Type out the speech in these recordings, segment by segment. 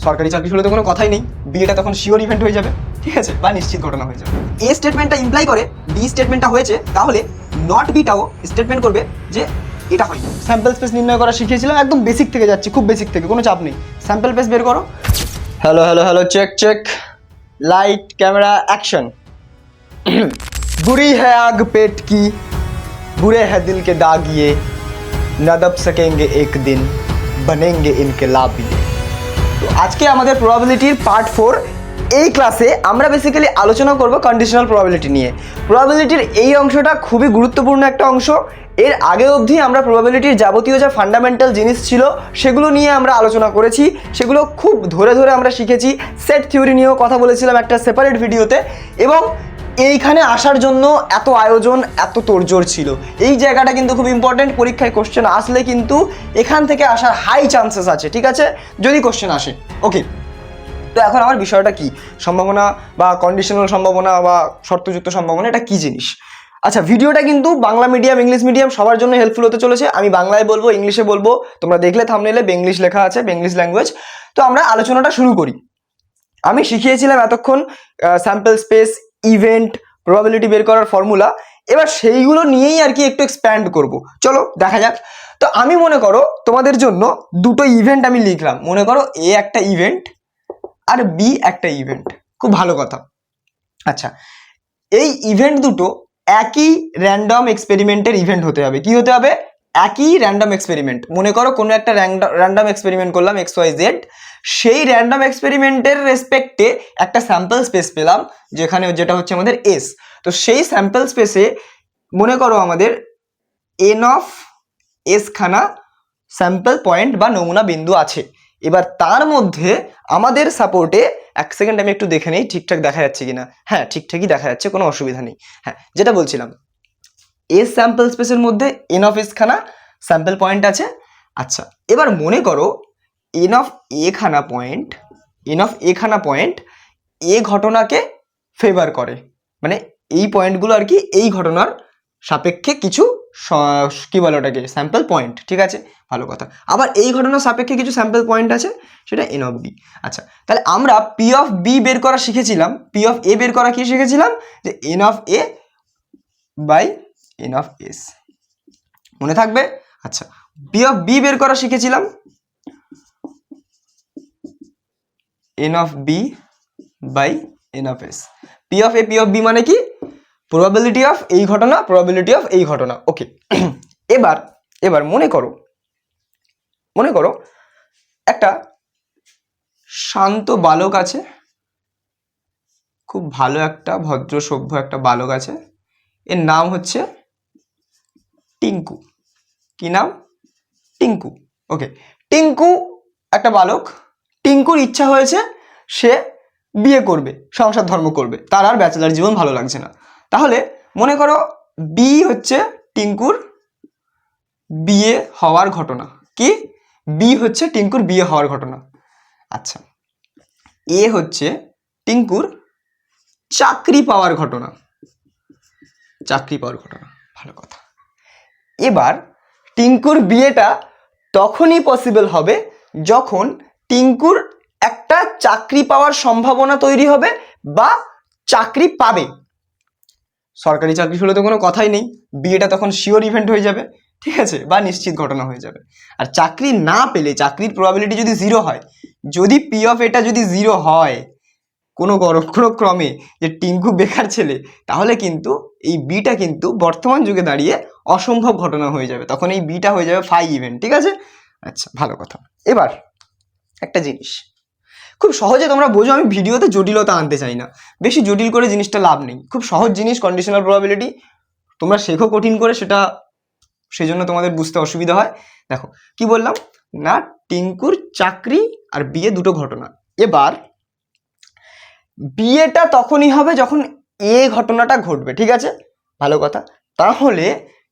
সরকারি চাকরি হলে তো কোনো কথাই নেই, বিয়েটা তখন শিওর ইভেন্ট হয়ে যাবে, ঠিক আছে, বা নিশ্চিত ঘটনা হয়ে যাবে। এ স্টেটমেন্টটা ইমপ্লাই করে বি স্টেটমেন্টটা হয়েছে, তাহলে নট বিটাও স্টেটমেন্ট করবে যে এটা হয়নি। স্যাম্পল স্পেস নির্ণয় করা শিখিয়েছিলাম, একদম বেসিক থেকে যাচ্ছি, খুব বেসিক থেকে, কোনো চাপ নেই। স্যাম্পল স্পেস বের করো। Hello hello hello, check check, light camera action. बुरी है आग पेट की, बुरे है दिल के दाग ये, न दब सकेंगे एक दिन, बनेंगे इनकलाबी। তো আজকে আমাদের প্রবাবিলিটির পার্ট 4। এই ক্লাসে আমরা বেসিক্যালি আলোচনা করব কন্ডিশনাল প্রবাবিলিটি নিয়ে। প্রবাবিলিটির এই অংশটা খুবই গুরুত্বপূর্ণ একটা অংশ। এর আগে অবধি আমরা প্রবাবিলিটির যাবতীয় যা ফান্ডামেন্টাল জিনিস ছিল সেগুলো নিয়ে আমরা আলোচনা করেছি, সেগুলো খুব ধরে ধরে আমরা শিখেছি। সেট থিওরি নিয়েও কথা বলেছিলাম একটা সেপারেট ভিডিওতে, এবং এইখানে আসার জন্য এত আয়োজন, এত তোড়জোড় ছিল। এই জায়গাটা কিন্তু খুব ইম্পর্টেন্ট, পরীক্ষায় কোশ্চেন আসলে কিন্তু এখান থেকে আসার হাই চান্সেস আছে, ঠিক আছে, যদি কোশ্চেন আসে। ওকে, তো এখন আমার বিষয়টা কি, সম্ভাবনা বা কন্ডিশনাল সম্ভাবনা বা শর্তযুক্ত সম্ভাবনা, এটা কি জিনিস? আচ্ছা, ভিডিওটা কিন্তু বাংলা মিডিয়াম, ইংলিশ মিডিয়াম সবার জন্য হেল্পফুল হতে চলেছে। আমি বাংলায় বলবো, ইংলিশে বলবো, তোমরা দেখলে থাম্বনেইলে বেঙ্গলিশ লেখা আছে, বেঙ্গলিশ ল্যাঙ্গুয়েজ। তো আমরা আলোচনাটা শুরু করি। আমি শিখিয়েছিলাম এতক্ষণ স্যাম্পল স্পেস, ইভেন্ট, প্রবাবিলিটি বের করার ফর্মুলা। এবার সেইগুলো নিয়েই আর কি একটু এক্সপ্যান্ড করব, চলো দেখা যাক। তো আমি মনে করো তোমাদের জন্য দুটো ইভেন্ট আমি লিখলাম, মনে করো এ একটা ইভেন্ট আর বি একটা ইভেন্ট, খুব ভালো কথা। আচ্ছা, এই ইভেন্ট দুটো একই র্যান্ডম এক্সপেরিমেন্টের ইভেন্ট হতে হবে। কি হতে হবে? একই র্যান্ডম এক্সপেরিমেন্ট। মনে করো কোনো একটা র্যান্ডম এক্সপেরিমেন্ট করলাম XYZ, সেই র্যান্ডম এক্সপেরিমেন্টের রেসপেক্টে একটা স্যাম্পল স্পেস পেলাম, যেটা হচ্ছে আমাদের এস। তো সেই স্যাম্পল স্পেসে মনে করো আমাদের এন অফ এস খানা স্যাম্পল পয়েন্ট বা নমুনা বিন্দু আছে। এবার তার মধ্যে আমাদের সাপোর্টে, এক সেকেন্ড আমি একটু দেখে নেই ঠিকঠাক দেখা যাচ্ছে কিনা। হ্যাঁ, ঠিকঠাকই দেখা যাচ্ছে, কোনো অসুবিধা নেই। হ্যাঁ, যেটা বলছিলাম, এস স্যাম্পল স্পেসের মধ্যে এন অফ এস খানা স্যাম্পল পয়েন্ট আছে। আচ্ছা, এবার মনে করো এন অফ এ খানা পয়েন্ট এ ঘটনাকে ফেভার করে, মানে এই পয়েন্টগুলো আর কি এই ঘটনার সাপেক্ষে কিছু কি বলে ওটাকে, স্যাম্পল পয়েন্ট, ঠিক আছে, ভালো কথা। আবার এই ঘটনার সাপেক্ষে কিছু স্যাম্পল পয়েন্ট আছে, সেটা এন অফ বি। আচ্ছা, তাহলে আমরা পি অফ বি বের করা শিখেছিলাম, পি অফ এ বের করা কি শিখেছিলাম, যে N of A by N of S, মনে থাকবে? আচ্ছা, পি অফ বি বের করা শিখেছিলাম N of B by N of S. P of A, P of B মানে কি? প্রবাবিলিটি অফ এই ঘটনা, প্রবাবিলিটি অফ এই ঘটনা। ওকে, এবার মনে করো একটা শান্ত বালক আছে, খুব ভালো একটা ভদ্র সভ্য একটা বালক আছে, এর নাম হচ্ছে টিঙ্কু। কি নাম? টিঙ্কু। ওকে, টিঙ্কু একটা বালক, টিঙ্কুর ইচ্ছা হয়েছে সে বিয়ে করবে, সংসার ধর্ম করবে, তার আর ব্যাচেলার জীবন ভালো লাগছে না। তাহলে মনে করো বি হচ্ছে টিঙ্কুর বিয়ে হওয়ার ঘটনা। কি? বি হচ্ছে টিঙ্কুর বিয়ে হওয়ার ঘটনা। আচ্ছা, এ হচ্ছে টিঙ্কুর চাকরি পাওয়ার ঘটনা। ভালো কথা। এবার টিঙ্কুর বিয়েটা তখনই পসিবল হবে যখন টিঙ্কুর একটা চাকরি পাওয়ার সম্ভাবনা তৈরি হবে বা চাকরি পাবে। সরকারি চাকরি হলে তো কোনো কথাই নেই, বিয়েটা তখন শিওর ইভেন্ট হয়ে যাবে, ঠিক আছে, বা নিশ্চিত ঘটনা হয়ে যাবে। আর চাকরি না পেলে, চাকরির প্রবাবিলিটি যদি 0 হয়, যদি পি অফ এটা যদি 0 হয় কোনো ক্রমে, যে টিঙ্কু বেকার ছেলে, তাহলে কিন্তু এই বিটা কিন্তু বর্তমান যুগে দাঁড়িয়ে অসম্ভব ঘটনা হয়ে যাবে, তখন এই বিটা হয়ে যাবে ফাই ইভেন্ট, ঠিক আছে। আচ্ছা, ভালো কথা। এবার একটা জিনিস খুব সহজে তোমরা বোঝো, আমি ভিডিওতে জটিলতা আনতে চাই না, বেশি জটিল করে জিনিসটা লাভ নেই। খুব সহজ জিনিস কন্ডিশনাল প্রবাবিলিটি, তোমরা শেখো কঠিন করে, সেটা সেই জন্য তোমাদের বুঝতে অসুবিধা হয়। দেখো কি বললাম না, টিঙ্কুর চাকরি আর বিয়ে দুটো ঘটনা। এবার বিয়েটা তখনই হবে যখন এ ঘটনাটা ঘটবে, ঠিক আছে, ভালো কথা। তাহলে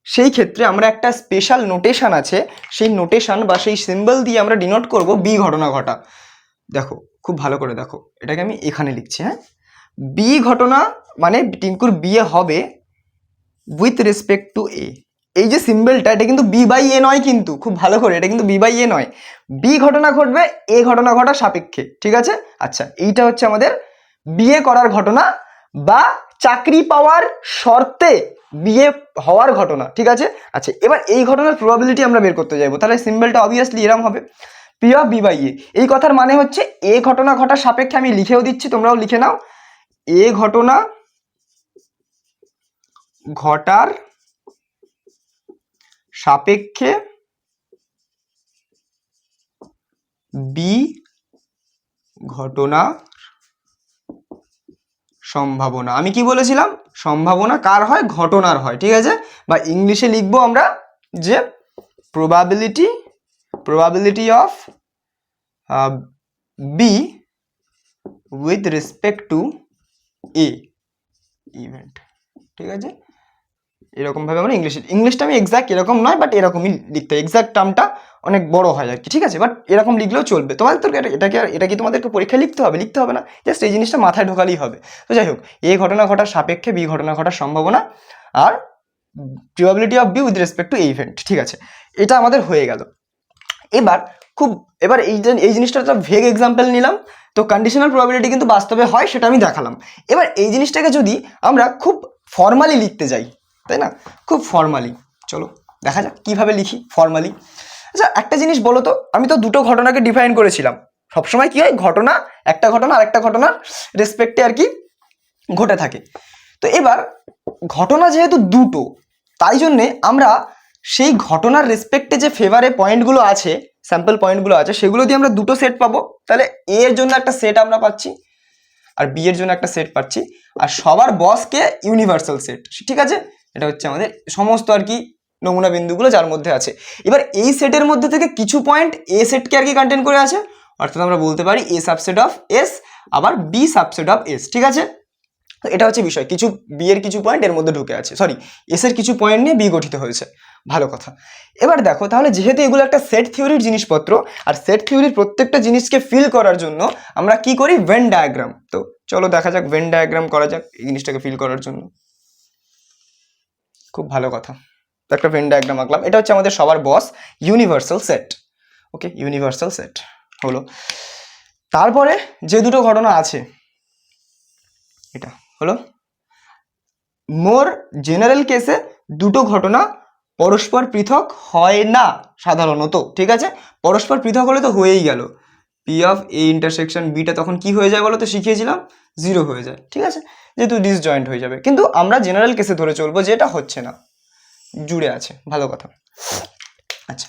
সেই ক্ষেত্রে আমরা একটা স্পেশাল নোটেশন আছে, সেই নোটেশন বা সেই সিম্বল দিয়ে আমরা ডিনোট করব বি ঘটনা ঘটা। দেখো খুব ভালো করে দেখো, এটাকে আমি এখানে লিখছি। হ্যাঁ, বি ঘটনা মানে টিঙ্কুর বিয়ে হবে উইথ রেসপেক্ট টু এ। এই যে সিম্বলটা এটা কিন্তু বি বাই এ নয়, কিন্তু খুব ভালো করে, এটা কিন্তু বি বাই এ নয়, বি ঘটনা ঘটবে এ ঘটনা ঘটার সাপেক্ষে, ঠিক আছে। আচ্ছা, এইটা হচ্ছে আমাদের বিয়ে করার ঘটনা বা চাকরি পাওয়ার শর্তে বিয়ে হওয়ার ঘটনা, ঠিক আছে। আচ্ছা, এবার এই ঘটনার প্রবাবিলিটি আমরা বের করতে যাবো, তাহলে সিম্বলটা অবভিয়াসলি এরকম হবে, P of B by A. এই কথার মানে হচ্ছে এ ঘটনা ঘটার সাপেক্ষে, আমি লিখেও দিচ্ছি, তোমরাও লিখে নাও, এ ঘটনা ঘটার সাপেক্ষে বি ঘটনা সম্ভাবনা। আমি কি বলেছিলাম? সম্ভাবনা কার হয়? ঘটনার হয়, ঠিক আছে। বা ইংলিশে লিখবো আমরা যে probability of B with respect to A event, ঠিক আছে। এরকম ভাবে আমরা ইংলিশটা আমি এক্সাক্ট এরকম নয়, বাট এরকমই লিখতে হয়, এক্সাক্ট টার্মটা অনেক বড় হয় আর কি, ঠিক আছে। বাট এরকম লিখলেও চলবে। তোমাদের তো এটা কি তোমাদেরকে পরীক্ষায় লিখতে হবে না, জাস্ট এই জিনিসটা মাথায় ঢোকালেই হবে। তো যাই হোক, এ ঘটনা ঘটার সাপেক্ষে বি ঘটনা ঘটার সম্ভাবনা আর probability of B with respect to A event, ঠিক আছে। এটা আমাদের হয়ে গেল। এবার এই জিনিসটা একটা ভেগ এক্সাম্পল নিলাম, তো কন্ডিশনাল প্রবাবিলিটি কিন্তু বাস্তবে হয়, সেটা আমি দেখালাম। এবার এই জিনিসটাকে যদি আমরা খুব ফর্মালি লিখতে যাই, তাই না, খুব ফর্মালি, চলো দেখা যাক কিভাবে লিখি ফর্মালি। আচ্ছা, একটা জিনিস বলো তো, আমি তো দুটো ঘটনাকে ডিফাইন করেছিলাম, সবসময় কি হয়, ঘটনা একটা ঘটনা আর একটা ঘটনার রেসপেক্টে আর কি ঘটে থাকে। তো এবার ঘটনা যেহেতু দুটো, তাই জন্যে আমরা সেই ঘটনার রেসপেক্টে যে ফেভারে পয়েন্টগুলো আছে, স্যাম্পল পয়েন্টগুলো আছে, সেগুলো দিয়ে আমরা দুটো সেট পাবো। তাহলে এ এর জন্য একটা সেট আমরা পাচ্ছি আর বি এর জন্য একটা সেট পাচ্ছি, আর সবার বসকে ইউনিভার্সাল সেট, ঠিক আছে। এটা হচ্ছে আমাদের সমস্ত আর কি নমুনা বিন্দুগুলো যার মধ্যে আছে। এবার এই সেটের মধ্যে থেকে কিছু পয়েন্ট এ সেটকে আর কি কন্টেন করে আছে, অর্থাৎ আমরা বলতে পারি এ সাবসেট অফ এস আবার বি সাবসেট অফ এস, ঠিক আছে। তো এটা হচ্ছে বিষয়, কিছু বি এর কিছু পয়েন্ট এর মধ্যে ঢুকে আছে, সরি এস এর কিছু পয়েন্ট নিয়ে বি গঠিত হয়েছে, ভালো কথা। এবার দেখো, তাহলে যেহেতু এগুলো একটা সেট থিওরির জিনিসপত্র, আর সেট থিওরির প্রত্যেকটা জিনিসকে ফিল করার জন্য আমরা কি করি, ভেন ডায়াগ্রাম। তো চলো দেখা যাক, ভেন ডায়াগ্রাম করা যাক এই জিনিসটাকে ফিল করার জন্য। খুব ভালো কথা, তো একটা ভেন ডায়াগ্রাম আঁকলাম, এটা হচ্ছে আমাদের সবার বস ইউনিভার্সাল সেট, ওকে, ইউনিভার্সাল সেট হলো। তারপরে যে দুটো ঘটনা আছে, এটা হলো মোর জেনারেল কেসে দুটো ঘটনা পরস্পর পৃথক হয় না সাধারণত, ঠিক আছে। পরস্পর পৃথক হলে তো হয়েই গেল, P of A intersection beta তখন কি হয়ে যায় বলো তো, শিখিয়েছিলাম, 0 হয়ে যায়, ঠিক আছে, যেহেতু ডিসজয়েন্ট হয়ে যাবে। কিন্তু আমরা জেনারেল কেসে ধরে চলবো যে এটা হচ্ছে না, জুড়ে আছে, ভালো কথা। আচ্ছা,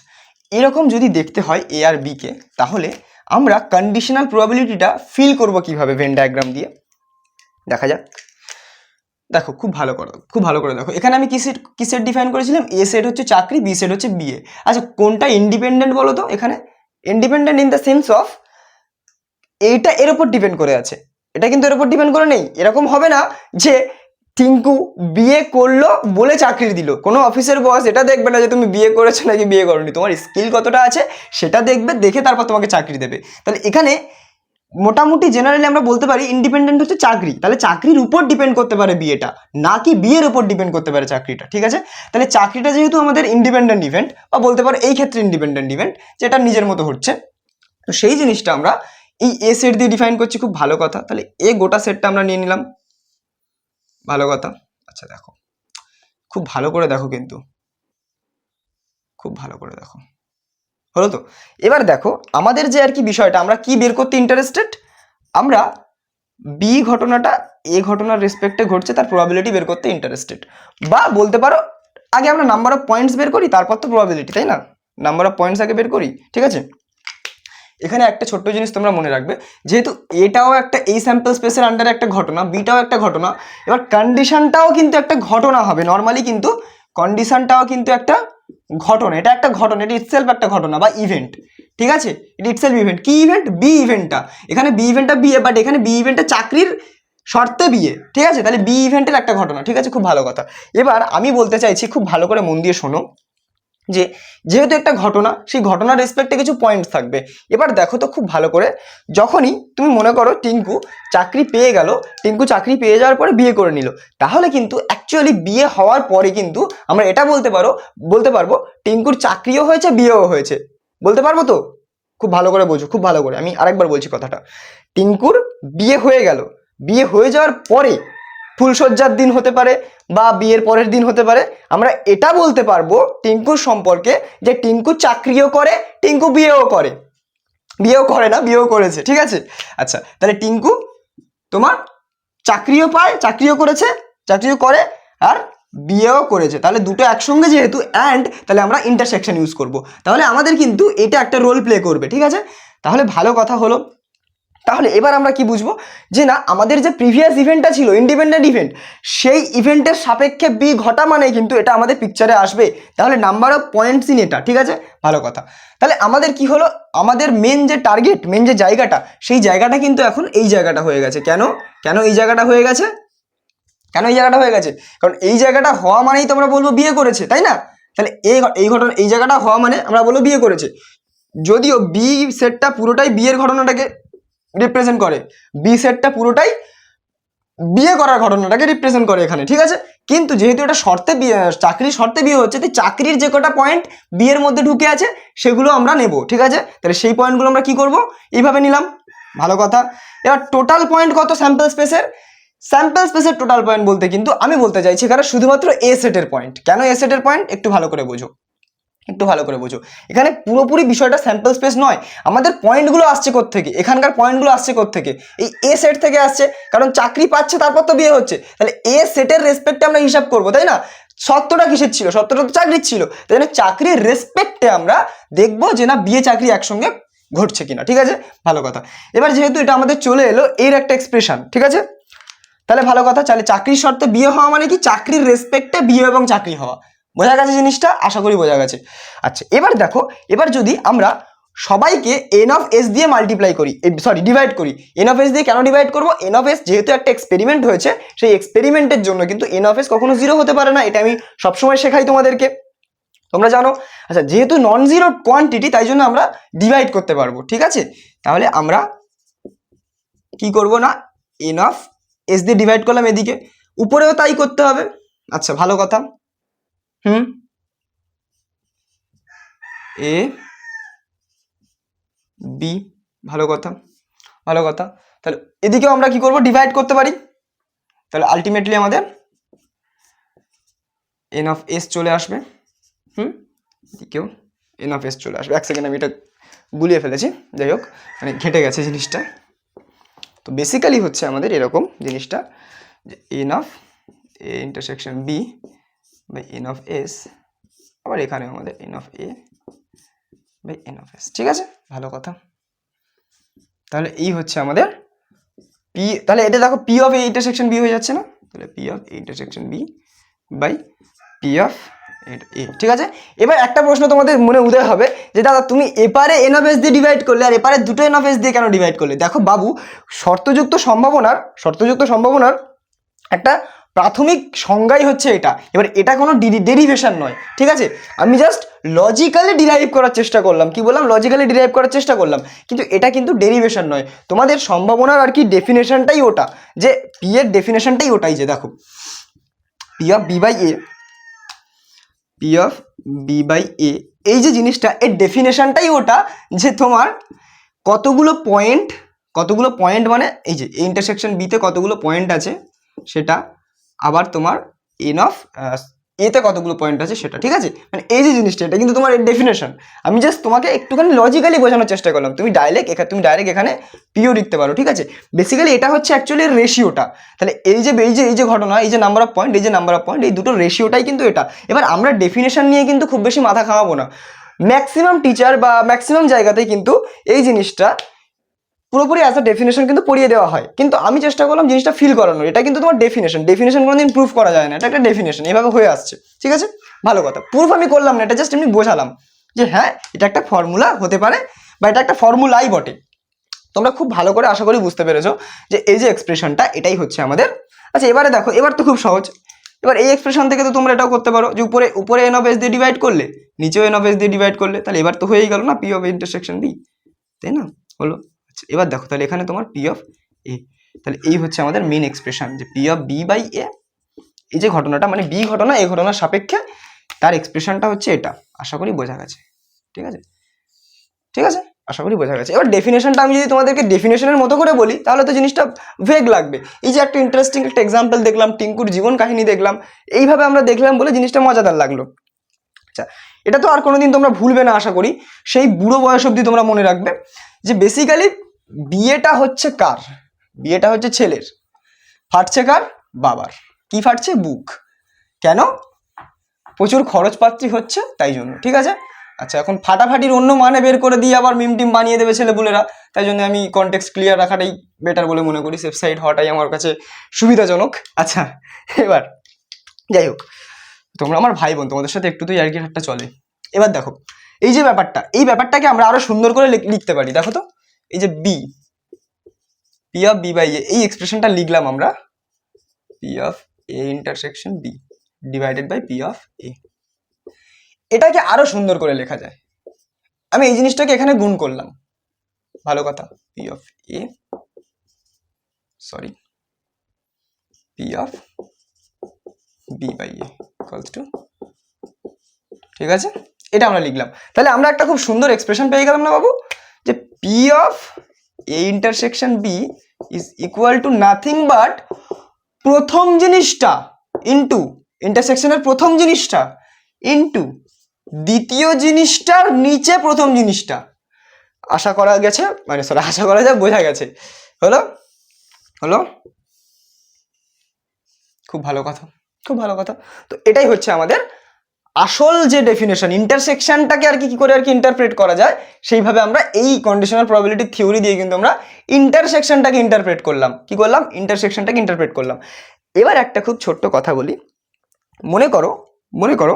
এরকম যদি দেখতে হয় এ আর বি কে, তাহলে আমরা কন্ডিশনাল প্রবাবিলিটিটা ফিল করব কিভাবে, ভেন ডায়াগ্রাম দিয়ে দেখা যাক। দেখো খুব ভালো করে দেখো, এখানে আমি কি সেট ডিফাইন করেছিলাম, এ সেট হচ্ছে চাকরি, বি সেট হচ্ছে বিয়ে। আচ্ছা, কোনটা ইন্ডিপেন্ডেন্ট বলো তো? এখানে independent in the sense of এইটা এর উপর ডিপেন্ড করে আছে, এটা কিন্তু এর উপর ডিপেন্ড করে নেই। এরকম হবে না যে টিঙ্কু বিয়ে করলো বলে চাকরি দিল, কোনো অফিসের বস এটা দেখবে না যে তুমি বিয়ে করেছো নাকি বিয়ে করোনি, তোমার স্কিল কতটা আছে সেটা দেখবে, দেখে তারপর তোমাকে চাকরি দেবে। তাহলে এখানে মোটামুটি জেনারেলি আমরা বলতে পারি ইন্ডিপেন্ডেন্ট হচ্ছে চাকরি, তাহলে চাকরির উপর ডিপেন্ড করতে পারে বিয়েটা, না কি বিয়ের উপর ডিপেন্ড করতে পারে চাকরিটা, ঠিক আছে। তাহলে চাকরিটা যেহেতু আমাদের ইন্ডিপেন্ডেন্ট ইভেন্ট, বা বলতে পারো এই ক্ষেত্রে ইন্ডিপেন্ডেন্ট ইভেন্ট, যেটা নিজের মতো হচ্ছে, তো সেই জিনিসটা আমরা এই এ সেট দিয়ে ডিফাইন করছি, খুব ভালো কথা। তাহলে এ গোটা সেটটা আমরা নিয়ে নিলাম, ভালো কথা। আচ্ছা দেখো, খুব ভালো করে দেখো, কিন্তু খুব ভালো করে দেখো, হলো তো। এবার দেখো আমাদের যে আর কি বিষয়টা, আমরা কি বের করতে ইন্টারেস্টেড, আমরা বি ঘটনাটা এ ঘটনার রেসপেক্টে ঘটছে তার প্রবাবিলিটি বের করতে ইন্টারেস্টেড, বা বলতে পারো আগে আমরা নাম্বার অফ পয়েন্টস বের করি, তারপর তো প্রবাবিলিটি, তাই না, নাম্বার অফ পয়েন্টস আগে বের করি, ঠিক আছে। এখানে একটা ছোট্ট জিনিস তোমরা মনে রাখবে, যেহেতু এটাও একটা এই স্যাম্পল স্পেসের আন্ডারে একটা ঘটনা, বিটাও একটা ঘটনা, এবার কন্ডিশনটাও কিন্তু একটা ঘটনা হবে নর্মালি, কিন্তু কন্ডিশনটাও কিন্তু একটা ঘটনা, এটা একটা ঘটনা, এটা ইটসেলফ একটা ঘটনা বা ইভেন্ট, ঠিক আছে, এটা ইটসেলফ ইভেন্ট। কি ইভেন্ট? বি ইভেন্টটা, এখানে বি ইভেন্টটা বিয়ে, বাট এখানে বি ইভেন্টটা চাকরির শর্তে বিয়ে, ঠিক আছে। তাহলে বি ইভেন্টের একটা ঘটনা, ঠিক আছে, খুব ভালো কথা। এবার আমি বলতে চাইছি, খুব ভালো করে মন দিয়ে শোনো, যে যেহেতু একটা ঘটনা, সেই ঘটনার রেসপেক্টে কিছু পয়েন্ট থাকবে। এবার দেখো তো খুব ভালো করে, যখনই তুমি মনে করো টিঙ্কু চাকরি পেয়ে গেল, টিঙ্কু চাকরি পেয়ে যাওয়ার পরে বিয়ে করে নিল, তাহলে কিন্তু অ্যাকচুয়ালি বিয়ে হওয়ার পরে কিন্তু আমরা এটা বলতে পারবো টিঙ্কুর চাকরিও হয়েছে বিয়েও হয়েছে। বলতে পারবো তো? খুব ভালো করে বোঝো, খুব ভালো করে, আমি আরেকবার বলছি কথাটা। টিঙ্কুর বিয়ে হয়ে গেল, বিয়ে হয়ে যাওয়ার পরে ফুলসজ্জার দিন হতে পারে বা বিয়ের পরের দিন হতে পারে, আমরা এটা বলতে পারবো টিঙ্কুর সম্পর্কে যে টিঙ্কু চাকরিও করে, টিঙ্কু বিয়েও করে। বিয়েও করে না, বিয়েও করেছে, ঠিক আছে? আচ্ছা, তাহলে টিঙ্কু তোমার চাকরিও পায়, চাকরিও করেছে, চাকরিও করে, আর বিয়েও করেছে। তাহলে দুটো একসঙ্গে যেহেতু অ্যান্ড, তাহলে আমরা ইন্টারসেকশন ইউজ করব। তাহলে আমাদের কিন্তু এটা একটা রোল প্লে করবে, ঠিক আছে? তাহলে ভালো কথা হলো। তাহলে এবার আমরা কি বুঝবো যে না, আমাদের যে প্রিভিয়াস ইভেন্টটা ছিল ইন্ডিপেন্ডেন্ট ইভেন্ট, সেই ইভেন্টের সাপেক্ষে বি ঘটা মানে কিন্তু এটা আমাদের পিকচারে আসবে। তাহলে নাম্বার অফ পয়েন্টস ইন এটা, ঠিক আছে? ভালো কথা। তাহলে আমাদের কি হলো, আমাদের মেন যে টার্গেট, মেন যে জায়গাটা, সেই জায়গাটা কিন্তু এখন এই জায়গাটা হয়ে গেছে। কেন কেন এই জায়গাটা হয়ে গেছে? কেন এই জায়গাটা হয়ে গেছে? কারণ এই জায়গাটা হওয়া মানেই তো আমরা বলবো বিয়ে করেছে, তাই না? তাহলে এই ঘটনা, এই জায়গাটা হওয়া মানে আমরা বলবো বিয়ে করেছে। যদিও বি সেটটা পুরোটাই বিয়ের ঘটনাটাকে রিপ্রেজেন্ট করে, বি সেটটা পুরোটাই বিয়ে করার ঘটনাটাকে রিপ্রেজেন্ট করে এখানে, ঠিক আছে? কিন্তু যেহেতু এটা শর্তে বিয়ে, চাকরির শর্তে বিয়ে হচ্ছে, তাই চাকরির যে কটা পয়েন্ট বিয়ের মধ্যে ঢুকে আছে সেগুলো আমরা নেব, ঠিক আছে? তাহলে সেই পয়েন্টগুলো আমরা কি করব, এইভাবে নিলাম। ভালো কথা। এবার টোটাল পয়েন্ট কত স্যাম্পল স্পেসের? স্যাম্পল স্পেসের টোটাল পয়েন্ট বলতে কিন্তু আমি বলতে চাইছি এখানে শুধুমাত্র এ সেটের পয়েন্ট। কেন এ সেটের পয়েন্ট? একটু ভালো করে বোঝো, একটু ভালো করে বোঝো। এখানে পুরোপুরি বিষয়টা স্যাম্পল স্পেস নয়, আমাদের পয়েন্টগুলো আসছে কোত্থেকে, এখানকার পয়েন্টগুলো আসছে কোত্থেকে, এই এ সেট থেকে আসছে। কারণ চাকরি পাচ্ছে তারপর তো বিয়ে হচ্ছে, তাহলে এ সেটের রেসপেক্টে আমরা হিসাব করবো, তাই না? সত্যটা কিসের ছিল? সত্যটা তো চাকরির ছিল, তাই জন্য চাকরির রেসপেক্টে আমরা দেখবো যে না বিয়ে চাকরি একসঙ্গে ঘটছে কিনা, ঠিক আছে? ভালো কথা। এবার যেহেতু এটা আমাদের চলে এলো এর একটা এক্সপ্রেশন, ঠিক আছে? তাহলে ভালো কথা, তাহলে চাকরির শর্তে বিয়ে হওয়া মানে কি? চাকরির রেসপেক্টে বিয়ে এবং চাকরি হওয়া। বোঝা গেছে জিনিসটা? আশা করি বোঝা গেছে। আচ্ছা, এবার দেখো, এবার যদি আমরা সবাইকে এন অফ এস দিয়ে মাল্টিপ্লাই করি, ডিভাইড করি। এন অফ এস দিয়ে কেন ডিভাইড করবো? এন অফ এস যেহেতু একটা এক্সপেরিমেন্ট হয়েছে, সেই এক্সপেরিমেন্টের জন্য কিন্তু এন অফ এস কখনো জিরো হতে পারে না, এটা আমি সবসময় শেখাই তোমাদেরকে, তোমরা জানো। আচ্ছা, যেহেতু নন জিরো কোয়ান্টিটি, তাই জন্য আমরা ডিভাইড করতে পারবো, ঠিক আছে? তাহলে আমরা কি করব না, এন অফ এস দিয়ে ডিভাইড করলাম, এদিকে উপরেও তাই করতে হবে। আচ্ছা, ভালো কথা। এ বি, ভালো কথা, ভালো কথা। তাহলে এদিকেও আমরা কি করব, ডিভাইড করতে পারি। তাহলে আলটিমেটলি আমাদের এন অফ এস চলে আসবে। এদিকেও এন অফ এস চলে আসবে। এক সেকেন্ড, আমি এটা গুলিয়ে ফেলেছি, যাই হোক, মানে ঘেটে গেছে জিনিসটা। তো বেসিক্যালি হচ্ছে আমাদের এরকম জিনিসটা, যে N of A intersection B by N of S, আবার এখানে আমাদের N of A by N of S, ঠিক আছে? ভালো কথা। তাহলে এই হচ্ছে আমাদের পি। তাহলে এটা দেখো, P of A intersection B হয়ে যাচ্ছে না? তাহলে P of A intersection B by P of A, ঠিক আছে? এবার একটা প্রশ্ন তোমাদের মনে উদয় হবে যে দাদা তুমি এপারে এন অফ এস দিয়ে ডিভাইড করলে আর এপারে দুটো এন অফ এস দিয়ে কেন ডিভাইড করলে? দেখো বাবু, শর্তযুক্ত সম্ভাবনার একটা প্রাথমিক সংজ্ঞাই হচ্ছে এটা। এবার এটা কোনো ডেরিভেশন নয়, ঠিক আছে? আমি জাস্ট লজিক্যালি ডিরাইভ করার চেষ্টা করলাম। কি বললাম? লজিক্যালি ডিরাইভ করার চেষ্টা করলাম, কিন্তু এটা কিন্তু ডেরিভেশন নয়। তোমাদের সম্ভাবনার আর কি ডেফিনেশনটাই ওটা, যে পি এর ডেফিনেশনটাই ওটাই, যে দেখো P of B by A, P of B by A, এই যে জিনিসটা, এর ডেফিনেশনটাই ওটা, যে তোমার কতগুলো পয়েন্ট মানে এই যে ইন্টারসেকশন বিতে কতগুলো পয়েন্ট আছে সেটা, আবার তোমার এন অফ এতে কতগুলো পয়েন্ট আছে সেটা, ঠিক আছে? মানে এই যে জিনিসটা, এটা কিন্তু তোমার ডেফিনেশন। আমি জাস্ট তোমাকে একটুখানি লজিক্যালি বোঝানোর চেষ্টা করলাম। তুমি ডাইরেক্ট এখানে পিও লিখতে পারো, ঠিক আছে? বেসিক্যালি এটা হচ্ছে অ্যাকচুয়ালি রেশিওটা। তাহলে এই যে ঘটনা, এই যে নাম্বার অফ পয়েন্ট, এই দুটো রেশিওটাই কিন্তু এটা। এবার আমরা ডেফিনেশন নিয়ে কিন্তু খুব বেশি মাথা খাওয়াবো না। ম্যাক্সিমাম টিচার বা ম্যাক্সিমাম জায়গাতেই কিন্তু এই জিনিসটা পুরোপুরি অ্যাজ আ ডেফিনেশন কিন্তু পড়িয়ে দেওয়া হয়, কিন্তু আমি চেষ্টা করলাম জিনিসটা ফিল করানোর। এটা কিন্তু তোমার ডেফিনেশন কোনোদিন প্রুফ করা যায় না, এটা একটা ডেফিনেশন, এভাবে হয়ে আসছে, ঠিক আছে? ভালো কথা। প্রুফ আমি করলাম না, এটা জাস্ট এমনি বোঝালাম যে হ্যাঁ এটা একটা ফর্মুলা হতে পারে, বা এটা একটা ফর্মুলাই বটে। তোমরা খুব ভালো করে আশা করি বুঝতে পেরেছো যে এই যে এক্সপ্রেশনটা, এটাই হচ্ছে আমাদের। আচ্ছা, এবারে দেখো, এবার তো খুব সহজ। এবার এই এক্সপ্রেশন থেকে তো তোমরা এটাও করতে পারো যে উপরে এন অফ এস দিয়ে ডিভাইড করলে, নিচেও এন অফ এস দিয়ে ডিভাইড করলে, তাহলে এবার তো হয়েই গেল না পি অফ ইন্টারসেকশন বি, তাই না? হলো। আচ্ছা, এবার দেখো, তাহলে এখানে তোমার পি অফ এ, তাহলে এই হচ্ছে আমাদের মেন এক্সপ্রেশন, যে P of B by A এই যে ঘটনাটা মানে বি ঘটনা এ ঘটনার সাপেক্ষে তার এক্সপ্রেশনটা হচ্ছে এটা। আশা করি বোঝা গেছে। ঠিক আছে, ঠিক আছে, আশা করি বোঝা গেছে। এবার ডেফিনেশনটা আমি যদি তোমাদেরকে ডেফিনেশনের মতো করে বলি তাহলে তো জিনিসটা ভেগ লাগবে। এই যে একটা ইন্টারেস্টিং একটা এক্সাম্পল দেখলাম, টিঙ্কুর জীবন কাহিনী দেখলাম, এইভাবে আমরা দেখলাম বলে জিনিসটা মজাদার লাগলো। আচ্ছা, এটা তো আর কোনোদিন তোমরা ভুলবে না আশা করি, সেই বুড়ো বয়স অবধি তোমরা মনে রাখবে যে বেসিক্যালি বিয়েটা হচ্ছে কার? বিয়েটা হচ্ছে ছেলের, ফাটছে কার? বাবার। কি ফাটছে? বুক। কেন? প্রচুর খরচপাতি হচ্ছে তাই জন্য। ঠিক আছে, আচ্ছা এখন ফাটাফাটির অন্য মানে বের করে দিয়ে আবার মিম টিম বানিয়ে দেবে ছেলেপুলেরা, তাই জন্য আমি কনটেক্সট ক্লিয়ার রাখাটাই বেটার বলে মনে করি, সেফ সাইড হওয়াটাই আমার কাছে সুবিধাজনক। আচ্ছা এবার যাই হোক, তোমরা আমার ভাই বোন, তোমাদের সাথে একটু তো ইয়ার্কি ঠাট্টা চলে। এবার দেখো এই যে ব্যাপারটা, এই ব্যাপারটাকে আমরা আরো সুন্দর করে লিখতে পারি। দেখো তো এই যে B, P of B by A, এই এক্সপ্রেশনটা লিখলাম আমরা P of A intersection B divided by P of A. এটাকে আরো সুন্দর করে লেখা যায়। আমি এই জিনিসটাকে এখানে গুণ করলাম, ভালো কথা, P of A sorry P of B by A equals to, ঠিক আছে, এটা আমরা লিখলাম। তাহলে আমরা একটা খুব সুন্দর এক্সপ্রেশন পেয়ে গেলাম না বাবু, যে P of A intersection B is equal to nothing but প্রথম জিনিসটা ইন্টু ইন্টারসেকশনের প্রথম জিনিসটা ইন্টু দ্বিতীয় জিনিসটার নিচে প্রথম জিনিসটা। আশা করা গেছে, মানে সরি আশা করা যায় বোঝা গেছে। হলো হলো, খুব ভালো কথা, খুব ভালো কথা। তো এটাই হচ্ছে আমাদের আসল যে ডেফিনেশন, ইন্টারসেকশনটাকে আর কি করে আর কি ইন্টারপ্রেট করা যায়, সেইভাবে আমরা এই কন্ডিশনাল প্রবাবিলিটি থিওরি দিয়ে কিন্তু আমরা ইন্টারসেকশনটাকে ইন্টারপ্রেট করলাম। কি করলাম? ইন্টারসেকশনটাকে ইন্টারপ্রেট করলাম। এবার একটা খুব ছোট্ট কথা বলি, মনে করো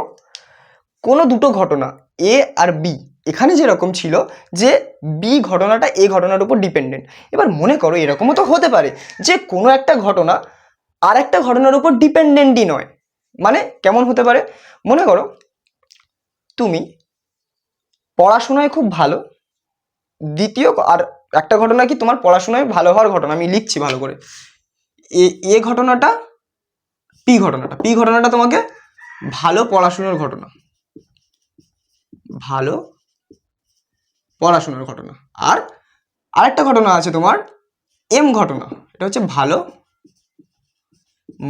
কোনো দুটো ঘটনা এ আর বি, এখানে যেরকম ছিল যে বি ঘটনাটা এ ঘটনার উপর ডিপেন্ডেন্ট, এবার মনে করো এরকমও তো হতে পারে যে কোনো একটা ঘটনা আর একটা ঘটনার উপর ডিপেন্ডেন্টই নয়। মানে কেমন হতে পারে? মনে করো তুমি পড়াশোনায় খুব ভালো, দ্বিতীয় আর একটা ঘটনা কি তোমার পড়াশোনায় ভালো হওয়ার ঘটনা, আমি লিখছি ভালো করে, এ ঘটনাটা পি ঘটনাটা তোমাকে ভালো পড়াশোনার ঘটনা, ভালো পড়াশোনার ঘটনা। আর আরেকটা ঘটনা আছে তোমার এম ঘটনা, এটা হচ্ছে ভালো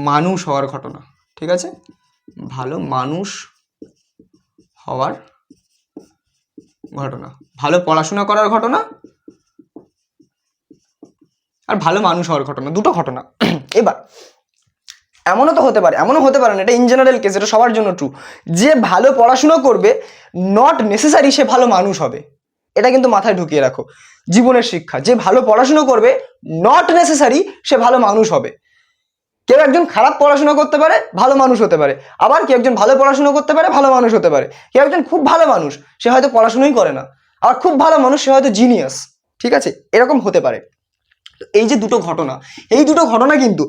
মানুষ হওয়ার ঘটনা। ঠিক আছে, ভালো মানুষ হওয়ার ঘটনা, ভালো পড়াশোনা করার ঘটনা আর ভালো মানুষ হওয়ার ঘটনা, দুটো ঘটনা। এবার এমনও হতে পারে না, এটা ইন জেনারেল কেস, এটা সবার জন্য ট্রু, যে ভালো পড়াশোনা করবে নট নেসেসারি সে ভালো মানুষ হবে। এটা কিন্তু মাথায় ঢুকিয়ে রাখো, জীবনের শিক্ষা, যে ভালো পড়াশোনা করবে নট নেসেসারি সে ভালো মানুষ হবে। কেউ একজন খারাপ পড়াশোনা করতে পারে ভালো মানুষ হতে পারে, আবার কেউ একজন ভালো পড়াশোনা করতে পারে ভালো মানুষ হতে পারে। কেউ একজন খুব ভালো মানুষ, সে হয়তো পড়াশোনাই করে না, আর খুব ভালো মানুষ সে হয়তো জিনিয়াস। ঠিক আছে, এরকম হতে পারে। এই যে দুটো ঘটনা, এই দুটো ঘটনা কিন্তু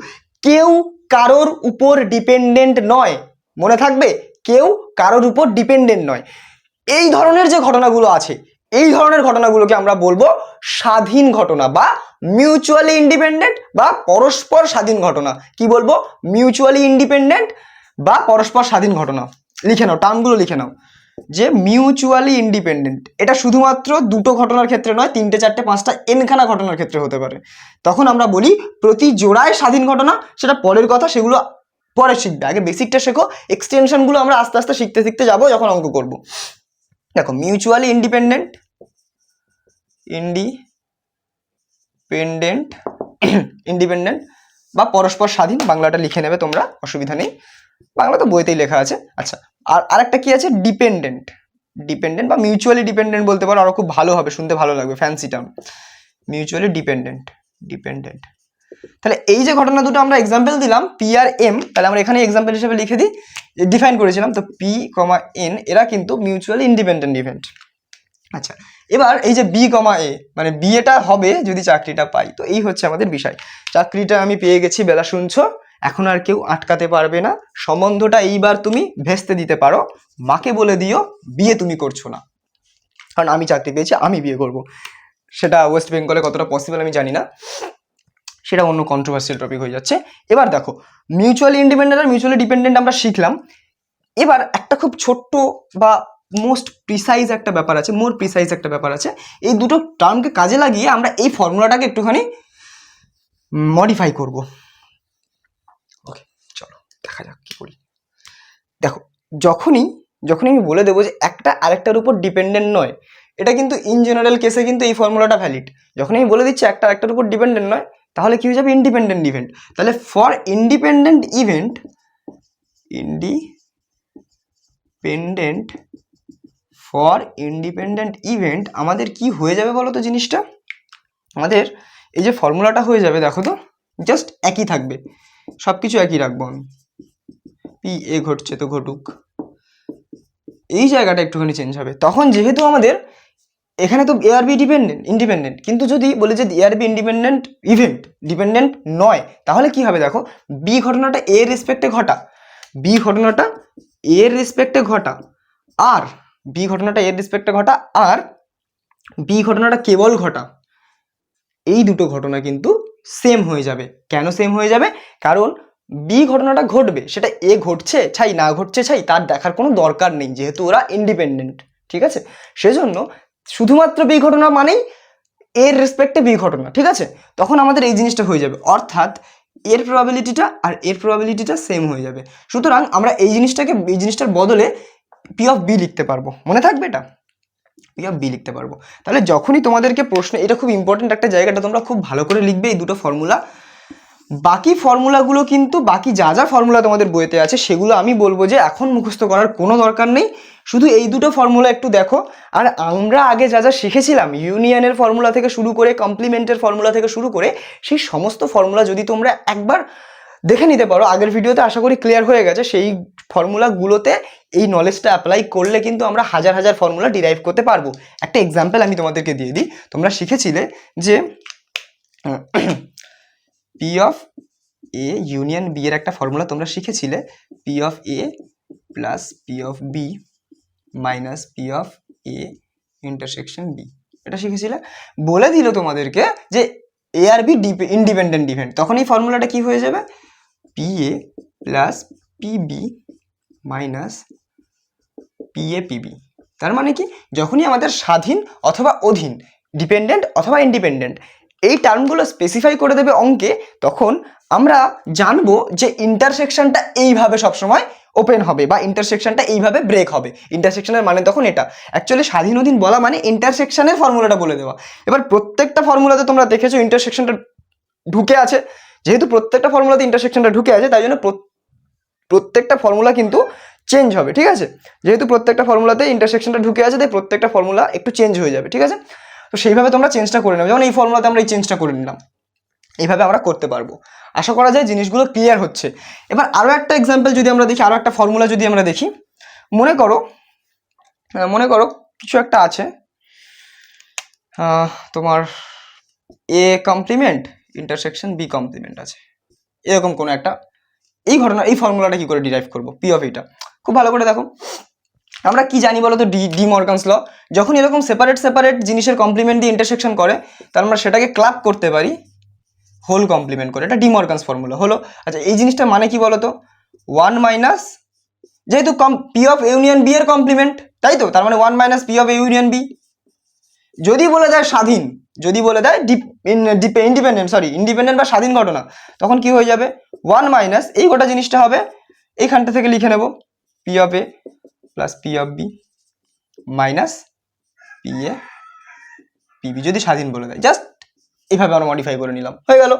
কেউ কারোর উপর ডিপেন্ডেন্ট নয়, মনে থাকবে, কেউ কারোর উপর ডিপেন্ডেন্ট নয়। এই ধরনের যে ঘটনাগুলো আছে, এই ধরনের ঘটনাগুলোকে আমরা বলবো স্বাধীন ঘটনা বা মিউচুয়ালি ইন্ডিপেন্ডেন্ট বা পরস্পর স্বাধীন ঘটনা। কি বলবো? মিউচুয়ালি ইন্ডিপেন্ডেন্ট বা পরস্পর স্বাধীন ঘটনা। লিখে নাও, টার্মগুলো লিখে নাও, যে মিউচুয়ালি ইন্ডিপেন্ডেন্ট এটা শুধুমাত্র দুটো ঘটনার ক্ষেত্রে নয়, তিনটে চারটে পাঁচটা এনখানা ঘটনার ক্ষেত্রে হতে পারে। তখন আমরা বলি প্রতি জোড়ায় স্বাধীন ঘটনা, সেটা পরের কথা, সেগুলো পরে শিখবে, আগে বেসিকটা শেখো, এক্সটেনশনগুলো আমরা আস্তে আস্তে শিখতে শিখতে যাবো যখন অঙ্ক করবো। দেখো মিউচুয়ালি ইন্ডিপেন্ডেন্ট ইন্ডিপেন্ডেন্ট বা পরস্পর স্বাধীন, বাংলাটা লিখে নেবে তোমরা, অসুবিধা নেই, বাংলা তো বইতেই লেখা আছে। আচ্ছা, আর আরেকটা কি আছে? ডিপেন্ডেন্ট বা মিউচুয়ালি ডিপেন্ডেন্ট বলতে পারো, আরো খুব ভালো হবে, শুনতে ভালো লাগবে, ফ্যান্সি টার্ম, মিউচুয়ালি ডিপেন্ডেন্ট। তাহলে এই যে ঘটনা দুটো আমরা এক্সাম্পল দিলাম পি আর এম, তাহলে আমরা এখানে এক্সাম্পল হিসেবে লিখে দিই, ডিফাইন করেছিলাম, তো পি কমা এন এরা কিন্তু মিউচুয়ালি ইন্ডিপেন্ডেন্ট ইভেন্ট। আচ্ছা, এবার এই যে বি কমা এ, মানে বিয়েটা হবে যদি চাকরিটা পাই, তো এই হচ্ছে আমাদের বিষয়। চাকরিটা আমি পেয়ে গেছি, বেলা শুনছো, এখন আর কেউ আটকাতে পারবে না, সম্বন্ধটা এইবার তুমি ভেস্তে দিতে পারো, মাকে বলে দিও বিয়ে তুমি করছো না, কারণ আমি চাকরি পেয়েছি, আমি বিয়ে করব। সেটা ওয়েস্ট বেঙ্গলে কতটা পসিবল আমি জানি না, সেটা অন্য কন্ট্রোভার্সিয়াল টপিক হয়ে যাচ্ছে। এবার দেখো মিউচুয়ালি ইন্ডিপেন্ডেন্ট আর মিউচুয়ালি ডিপেন্ডেন্ট আমরা শিখলাম। এবার একটা খুব ছোট্ট বা মোস্ট প্রিসাইজ একটা ব্যাপার আছে, মোর প্রিসাইজ একটা ব্যাপার আছে। এই দুটো টার্মকে কাজে লাগিয়ে আমরা এই ফর্মুলাটাকে একটুখানি মডিফাই করব। ওকে, চলো দেখা যাক কি করি। দেখো যখনই আমি বলে দেবো যে একটা আরেকটার উপর ডিপেন্ডেন্ট নয়, এটা কিন্তু ইন জেনারেল কেসে কিন্তু এই ফর্মুলাটা ভ্যালিড। যখন আমি বলে দিচ্ছি একটা আরেকটার উপর ডিপেন্ডেন্ট নয়, তাহলে কি হয়ে যাবে? Independent event. তাহলে ফর ইন্ডিপেন্ডেন্ট ইভেন্ট আমাদের কি হয়ে যাবে বলো তো জিনিসটা? আমাদের এই যে ফর্মুলাটা হয়ে যাবে, দেখো তো জাস্ট একই থাকবে, সব কিছু একই রাখবো আমি। পি এ ঘটছে তো ঘটুক, এই জায়গাটা একটুখানি চেঞ্জ হবে। তখন যেহেতু আমাদের এখানে তো এ আর বি ইন্ডিপেন্ডেন্ট, কিন্তু যদি বলে যে এ আর বি ইন্ডিপেন্ডেন্ট ইভেন্ট ডিপেন্ডেন্ট নয়, তাহলে কি হবে? দেখো বি ঘটনাটা এর রেসপেক্টে ঘটা, আর বি ঘটনাটা কেবল ঘটা, এই দুটো ঘটনা কিন্তু সেম হয়ে যাবে। কেন সেম হয়ে যাবে? কারণ বি ঘটনাটা ঘটবে, সেটা এ ঘটছে ছাই না ঘটছে ছাই তার দেখার কোনো দরকার নেই, যেহেতু ওরা ইন্ডিপেন্ডেন্ট। ঠিক আছে, সেজন্য শুধুমাত্র বি ঘটনা মানেই এর রেসপেক্টে বি ঘটনা। ঠিক আছে, তখন আমাদের এই জিনিসটা হয়ে যাবে, অর্থাৎ এর প্রবাবিলিটিটা আর এর প্রবাবিলিটিটা সেম হয়ে যাবে। সুতরাং আমরা এই জিনিসটার বদলে পি অফ বি লিখতে পারবো। মনে থাকবে এটা, পি অফ বি লিখতে পারবো। তাহলে যখনই তোমাদেরকে প্রশ্ন, এটা খুব ইম্পর্টেন্ট একটা জায়গাটা, তোমরা খুব ভালো করে লিখবে এই দুটো ফর্মুলা। বাকি ফর্মুলাগুলো কিন্তু বাকি যা ফর্মুলা তোমাদের বইতে আছে সেগুলো আমি বলবো যে এখন মুখস্থ করার কোনো দরকার নেই, শুধু এই দুটো ফর্মুলা একটু দেখো। আর আমরা আগে যা শিখেছিলাম, ইউনিয়নের ফর্মুলা থেকে শুরু করে কমপ্লিমেন্টের ফর্মুলা থেকে শুরু করে, সেই সমস্ত ফর্মুলা যদি তোমরা একবার দেখে নিতে পারো, আগের ভিডিওতে আশা করি ক্লিয়ার হয়ে গেছে, সেই ফর্মুলাগুলোতে এই নলেজটা অ্যাপ্লাই করলে কিন্তু আমরা হাজার ফর্মুলা ডিরাইভ করতে পারবো। একটা এক্সাম্পল আমি তোমাদেরকে দিয়ে দিই। তোমরা শিখেছিলে যে P of A union B এর একটা ফর্মুলা তোমরা শিখেছিলে, P of A plus P of B minus P of A intersection B. এটা শিখেছিলে। বলে দিল তোমাদেরকে যে এ আর বি ইন্ডিপেন্ডেন্ট ইভেন্ট, তখন এই ফর্মুলাটা কি হয়ে যাবে? P A plus P B minus P A P B. তার মানে কি, যখনই আমাদের স্বাধীন অথবা অধীন, ডিপেন্ডেন্ট অথবা ইন্ডিপেন্ডেন্ট, এই টার্মগুলো স্পেসিফাই করে দেবে অঙ্কে, তখন আমরা জানবো যে ইন্টারসেকশনটা এইভাবে সবসময় ওপেন হবে বা ইন্টারসেকশনটা এইভাবে ব্রেক হবে। ইন্টারসেকশনের মানে তখন এটা অ্যাকচুয়ালি স্বাধীন অধীন বলা মানে ইন্টারসেকশনের ফর্মুলাটা বলে দেওয়া। এবার প্রত্যেকটা ফর্মুলাতে তোমরা দেখেছো ইন্টারসেকশনটা ঢুকে আছে, যেহেতু প্রত্যেকটা ফর্মুলাতে ইন্টারসেকশনটা ঢুকে আছে, তাই জন্য প্রত্যেকটা ফর্মুলা কিন্তু চেঞ্জ হবে। ঠিক আছে, যেহেতু প্রত্যেকটা ফর্মুলাতে ইন্টারসেকশনটা ঢুকে আছে, তাই প্রত্যেকটা ফর্মুলা একটু চেঞ্জ হয়ে যাবে। ঠিক আছে, তো সেইভাবে তোমরা চেঞ্জটা করে নেবে। যেমন এই ফর্মুলাতে আমরা এই চেঞ্জটা করে নিলাম, এইভাবে আমরা করতে পারবো। আশা করা যায় জিনিসগুলো ক্লিয়ার হচ্ছে। এবার আরও একটা এক্সাম্পল যদি আমরা দেখি, আরও একটা ফর্মুলা যদি আমরা দেখি, মনে করো কিছু একটা আছে, তোমার A complement intersection B complement আছে, এরকম কোনো একটা এই ফর্মুলাটা কি করে ডিরাইভ করবো পি অফ এটা। খুব ভালো করে দেখো, আমরা কি জানি বলো তো, ডি মর্গানস ল। যখন এরকম সেপারেট জিনিসের কমপ্লিমেন্ট দিয়ে ইন্টারসেকশন করে, তার আমরা সেটাকে ক্লাব করতে পারি হোল কমপ্লিমেন্ট করে। এটা ডি মর্গানস ফর্মুলা হলো। আচ্ছা, এই জিনিসটার মানে কি বলো তো, 1 মাইনাস, যেহেতু পি অফ ইউনিয়ন বি এর কমপ্লিমেন্ট, তাই তো, তার মানে 1 minus P of union B. যদি বলে দেয় স্বাধীন, যদি বলে দেয় ইন্ডিপেন্ডেন্ট বা স্বাধীন ঘটনা, তখন কি হয়ে যাবে? 1 মাইনাস এই গোটা জিনিসটা হবে, এইখানটা থেকে লিখে নেব P of A plus P of B minus P A P B, যদি স্বাধীন বলে দেয়। জাস্ট এইভাবে আমরা মডিফাই করে নিলাম, হয়ে গেল।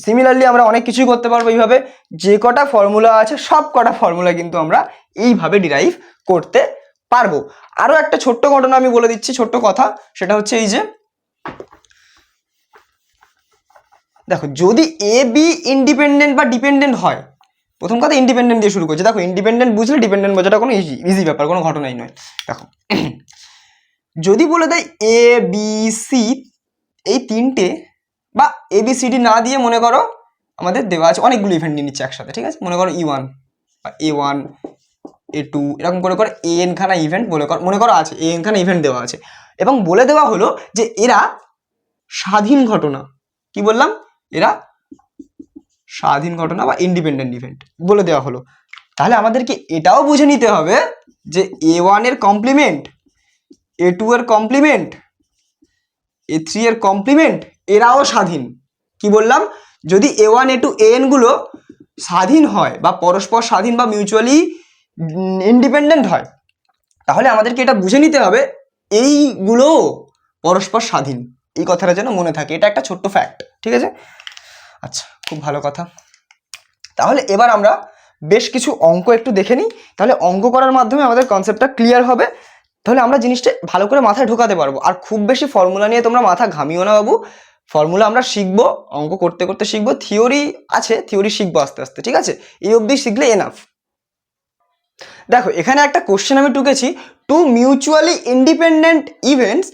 সিমিলারলি আমরা অনেক কিছুই করতে পারবো এইভাবে। যে কটা ফর্মুলা আছে সব কটা ফর্মুলা কিন্তু আমরা এইভাবে ডিরাইভ করতে পারবো। আরো একটা ছোট্ট ঘটনা আমি বলে দিচ্ছি, ছোট্ট কথা, সেটা হচ্ছে এই যে দেখো, যদি এ বি ইন্ডিপেন্ডেন্ট বা ডিপেন্ডেন্ট হয়, প্রথম কথা ইন্ডিপেন্ডেন্ট দিয়ে শুরু করছে। দেখো ইন্ডিপেন্ডেন্ট বুঝলে ডিপেন্ডেন্ট বোঝাটা কোনো ইজি ব্যাপার, কোনো ঘটনাই নয়। দেখো যদি বলে দেয় এ বি সি, এই তিনটে বা এ বি সি ডি না দিয়ে মনে করো আমাদের দেওয়া আছে অনেকগুলো ইভেন্ট নিয়ে নিচ্ছে একসাথে। ঠিক আছে, মনে করো E1 বা A1 A2 এরকম করে AN খানা ইভেন্ট মনে করো আছে, AN খানা ইভেন্ট দেওয়া আছে, এবং বলে দেওয়া হলো যে এরা স্বাধীন ঘটনা। কি বললাম? এরা স্বাধীন ঘটনা বা ইন্ডিপেন্ডেন্ট ইভেন্ট বলে দেওয়া হলো। তাহলে আমাদেরকে এটাও বুঝে নিতে হবে যে A1 এর কমপ্লিমেন্ট, A2 এর কমপ্লিমেন্ট, A3 এর কমপ্লিমেন্ট এরাও স্বাধীন। কি বললাম? যদি A1 A2 AN গুলো স্বাধীন হয় বা পরস্পর স্বাধীন বা মিউচুয়ালি ইন্ডিপেন্ডেন্ট হয়, তাহলে আমাদেরকে এটা বুঝে নিতে হবে এইগুলো পরস্পর স্বাধীন। এই কথাটা যেন মনে থাকে, এটা একটা ছোট্ট ফ্যাক্ট, ঠিক আছে? আচ্ছা, খুব ভালো কথা। তাহলে এবার আমরা বেশ কিছু অঙ্ক একটু দেখে নিই, তাহলে অঙ্ক করার মাধ্যমে আমাদের কনসেপ্টটা ক্লিয়ার হবে, তাহলে আমরা জিনিসটা ভালো করে মাথায় ঢোকাতে পারবো। আর খুব বেশি ফর্মুলা নিয়ে তোমরা মাথা ঘামিও না বাবু, ফর্মুলা আমরা শিখবো, অঙ্ক করতে করতে শিখবো, থিওরি আছে, থিওরি শিখবো আস্তে আস্তে, ঠিক আছে? এই অবধি শিখলে এনাফ। দেখো এখানে একটা কোশ্চেন আমি টুকেছি, two mutually independent events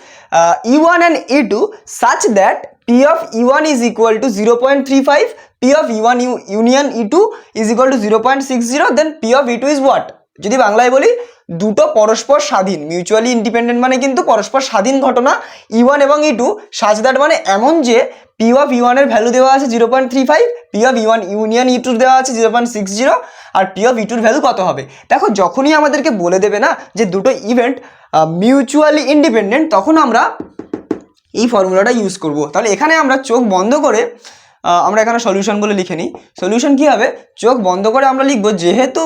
E1 and E2 such that P of E1 is equal to 0.35, P of E1 union E2 is equal to 0.60, then P of E2 is what? যদি বাংলায় বলি, দুটো পরস্পর স্বাধীন, মিউচুয়ালি ইন্ডিপেন্ডেন্ট মানে কিন্তু পরস্পর স্বাধীন ঘটনা E1 এবং E2 such that মানে এমন যে P of E1 এর ভ্যালু দেওয়া আছে 0.35, P of E1 union E2 দেওয়া আছে 0.60, আর P of E2 এর ভ্যালু কত হবে? দেখো যখনই আমাদেরকে বলে দেবে না যে দুটো ইভেন্ট মিউচুয়ালি ইন্ডিপেন্ডেন্ট, তখন আমরা এই ফর্মুলাটা ইউজ করব। তাহলে এখানে আমরা চোখ বন্ধ করে আমরা এখানে সলিউশন বলে লিখে নিই। সলিউশন কি হবে? চোখ বন্ধ করে আমরা লিখব যেহেতু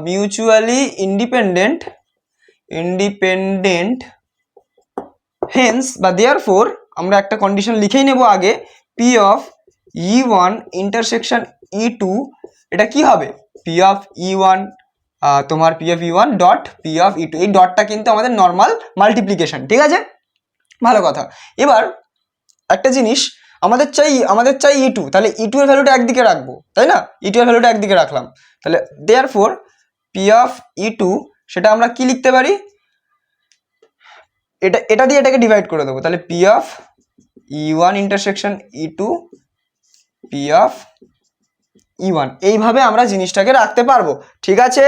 মিউচুয়ালি ইন্ডিপেন্ডেন্ট হেন্স বা দেয়ারফোর আমরা একটা কন্ডিশন লিখেই নেব আগে, P of E1 intersection E2 এটা কি হবে? P of E1 তোমার P of E1 dot P of E2, এই ডটটা কিন্তু আমাদের নর্মাল মাল্টিপ্লিকেশন, ঠিক আছে? ভালো কথা। এবার একটা জিনিস আমাদের চাই E2, তাহলে E2 এর ভ্যালুটা একদিকে রাখবো, তাই না? E2 এর ভ্যালুটা একদিকে রাখলাম, তাহলে দেয়ারফোর P of E2 সেটা আমরা কি লিখতে পারি? এটা দিয়ে এটাকে ডিভাইড করে দেবো, তাহলে P of E1 intersection E2 P of E1, এইভাবে আমরা জিনিসটাকে রাখতে পারবো, ঠিক আছে?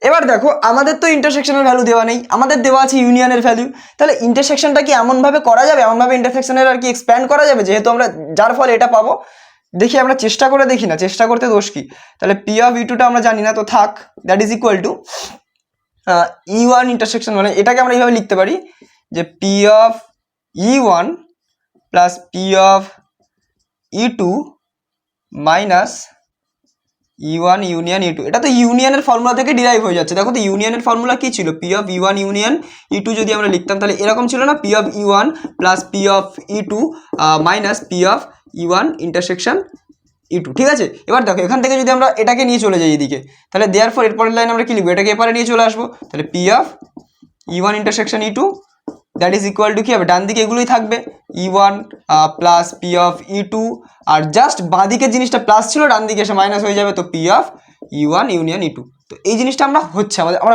এবার দেখো আমাদের তো ইন্টারসেকশনের ভ্যালু দেওয়া নেই, আমাদের দেওয়া আছে ইউনিয়নের ভ্যালু, তাহলে ইন্টারসেকশনটা কি এমনভাবে করা যাবে, এমনভাবে ইন্টারসেকশনের আর কি এক্সপ্যান্ড করা যাবে যেহেতু আমরা যার ফলে এটা পাবো? দেখি আমরা চেষ্টা করে দেখি না, চেষ্টা করতে দোষ কি? তাহলে P of E2টা আমরা জানি না, তো থাক, that is equal two E1 intersection, মানে এটাকে আমরা এইভাবে লিখতে পারি যে P of E1 plus P of E2 minus E1 union E2, এটা তো ইউনিয়নের ফর্মুলা থেকে ডিরাইভ হয়ে যাচ্ছে। দেখো তো ইউনিয়নের ফর্মুলা কি ছিল? P of E1 union E2 যদি আমরা লিখতাম তাহলে এরকম ছিল না, P of E1 plus P of E2 minus P of E1 intersection E2, ঠিক আছে? এবার দেখো এখান থেকে যদি আমরা এটাকে নিয়ে চলে যাই এদিকে, তাহলে দেয়ারফর এরপরের লাইন আমরা কি লিখবো? এটাকে এপারে নিয়ে চলে আসবো, তাহলে P of E1 intersection E2 that is equal to কি হবে? ডান দিকে এগুলোই থাকবে, E1 plus P of E2, আর জাস্ট বাঁ দিকের জিনিসটা প্লাস ছিল, ডান দিকে এসে মাইনাস হয়ে যাবে, তো P of E1 union E2। তো এই জিনিসটা আমরা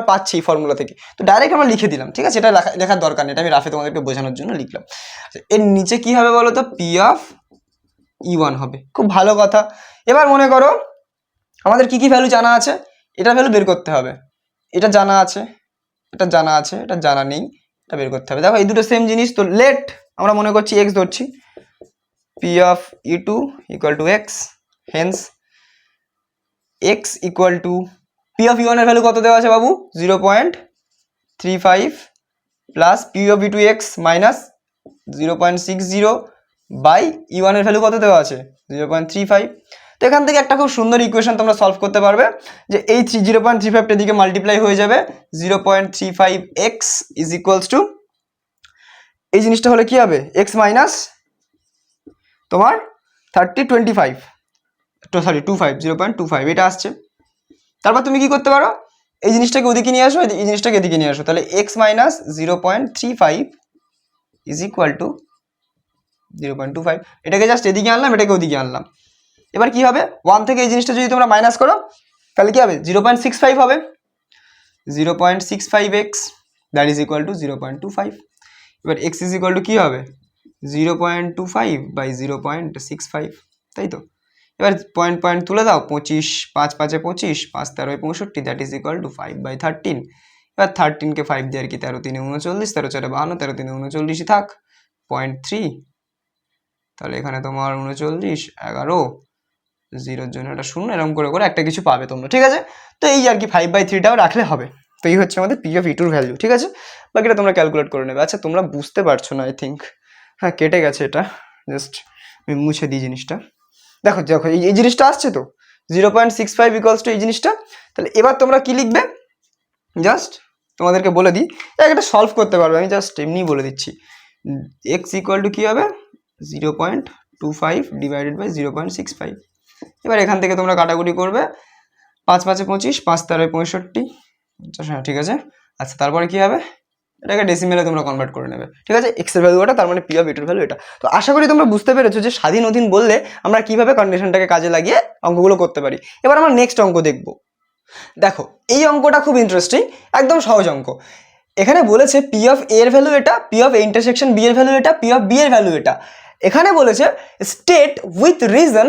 পাচ্ছি এই ফর্মুলা থেকে, তো ডাইরেক্ট আমরা লিখে দিলাম, ঠিক আছে? এটা লেখার দরকার নেই, এটা আমি রাফে তোমাদেরকে বোঝানোর জন্য লিখলাম। এর নিচে কি হবে বলো তো? P of E1 হবে। খুব ভালো কথা। এবার মনে করো আমাদের কি ভ্যালু জানা আছে, এটা ভ্যালু বের করতে হবে। এটা জানা আছে, এটা জানা আছে, এটা জানা নেই, এটা বের করতে হবে। দেখো এই দুটো সেম জিনিস, তো লেট আমরা মনে করছি x ধরছি, P of E2 equal to x, hence x equal to P of E1 এর ভ্যালু কত দেওয়া আছে বাবু? 0.35 plus P of E2 x minus 0.60 by E1 এর ভ্যালু কত দেওয়া আছে? 0.35। তো এখান থেকে একটা খুব সুন্দর ইকুয়েশন তোমরা সলভ করতে পারবে যে এই 0.35টা দিকে মাল্টিপ্লাই হয়ে যাবে, 0.35x ইজ ইকুয়ালস টু, এই জিনিসটা হলে কি হবে? x মাইনাস তোমার 25, 0.25 এটা আসছে। তারপর তুমি কি করতে পারো? এই জিনিসটাকে ওদিকে নিয়ে আসো, এই জিনিসটাকে এদিকে নিয়ে আসো, তাহলে x minus 0.35 is equal two 0.25, এটাকে জাস্ট এদিকে আনলাম, এটাকে ওদিকে আনলাম। এবার কি হবে? 1 থেকে এই জিনিসটা যদি তোমরা মাইনাস করো তাহলে কি হবে? 0.65 হবে, 0.65x that is equal two 0.25। এবার x ইজ ইকুয়াল টু কি হবে? 0.25 বাই 0.65, তাই তো? এবার পয়েন্ট তুলে দাও, 25, 5 5 25, 5 13 65, দ্যাট ইজ ইকুয়াল টু 5/13। এবার 13কে 5 দিয়ে আর কি 13 3 39, 13 4 52, 13 3 39 থাক, 0.3 তাহলে এখানে তোমার 39, 11, 0-এর জন্য একটা 0, এরকম করে করে একটা কিছু পাবে তোমরা, ঠিক আছে। তো এই আর কি 5/3টাও রাখলে হবে। তো এই হচ্ছে আমাদের P of E tour value, ঠিক আছে। বাকিটা তোমরা ক্যালকুলেট করে নেবে। আচ্ছা তোমরা বুঝতে পারছো না আই থিঙ্ক, হ্যাঁ কেটে গেছে এটা, জাস্ট আমি মুছে দিই জিনিসটা। দেখো দেখো এই জিনিসটা আসছে তো 0.65 ইকুয়ালস টু এই জিনিসটা। তাহলে এবার তোমরা কি লিখবে, জাস্ট তোমাদেরকে বলে দিই, এটা সলভ করতে পারবে, আমি জাস্ট এমনিই বলে দিচ্ছি। এক্স ইকুয়াল টু কী হবে 0.25 ডিভাইডেড বাই 0.65। এবার এখান থেকে তোমরা কাটাকুটি করবে, 5×5 = 25, 5×3 = 65। হ্যাঁ ঠিক আছে। আচ্ছা তারপরে কি হবে, এটাকে ডেসিমেলে তোমরা কনভার্ট করে নেবে, ঠিক আছে। এক্স এর ভ্যালু এটা, তার মানে পি অফ ইটার ভ্যালু এটা। তো আশা করি তোমরা বুঝতে পেরেছো যে স্বাধীন অধীন বললে আমরা কিভাবে কন্ডিশনটাকে কাজে লাগিয়ে অঙ্কগুলো করতে পারি। এবার আমরা নেক্সট অঙ্ক দেখব। দেখো এই অঙ্কটা খুব ইন্টারেস্টিং, একদম সহজ অঙ্ক। এখানে বলেছে পি অফ এ এর ভ্যালু এটা, P of A intersection B এর ভ্যালু এটা, পি অফ বি এর ভ্যালু এটা। এখানে বলেছে state with reason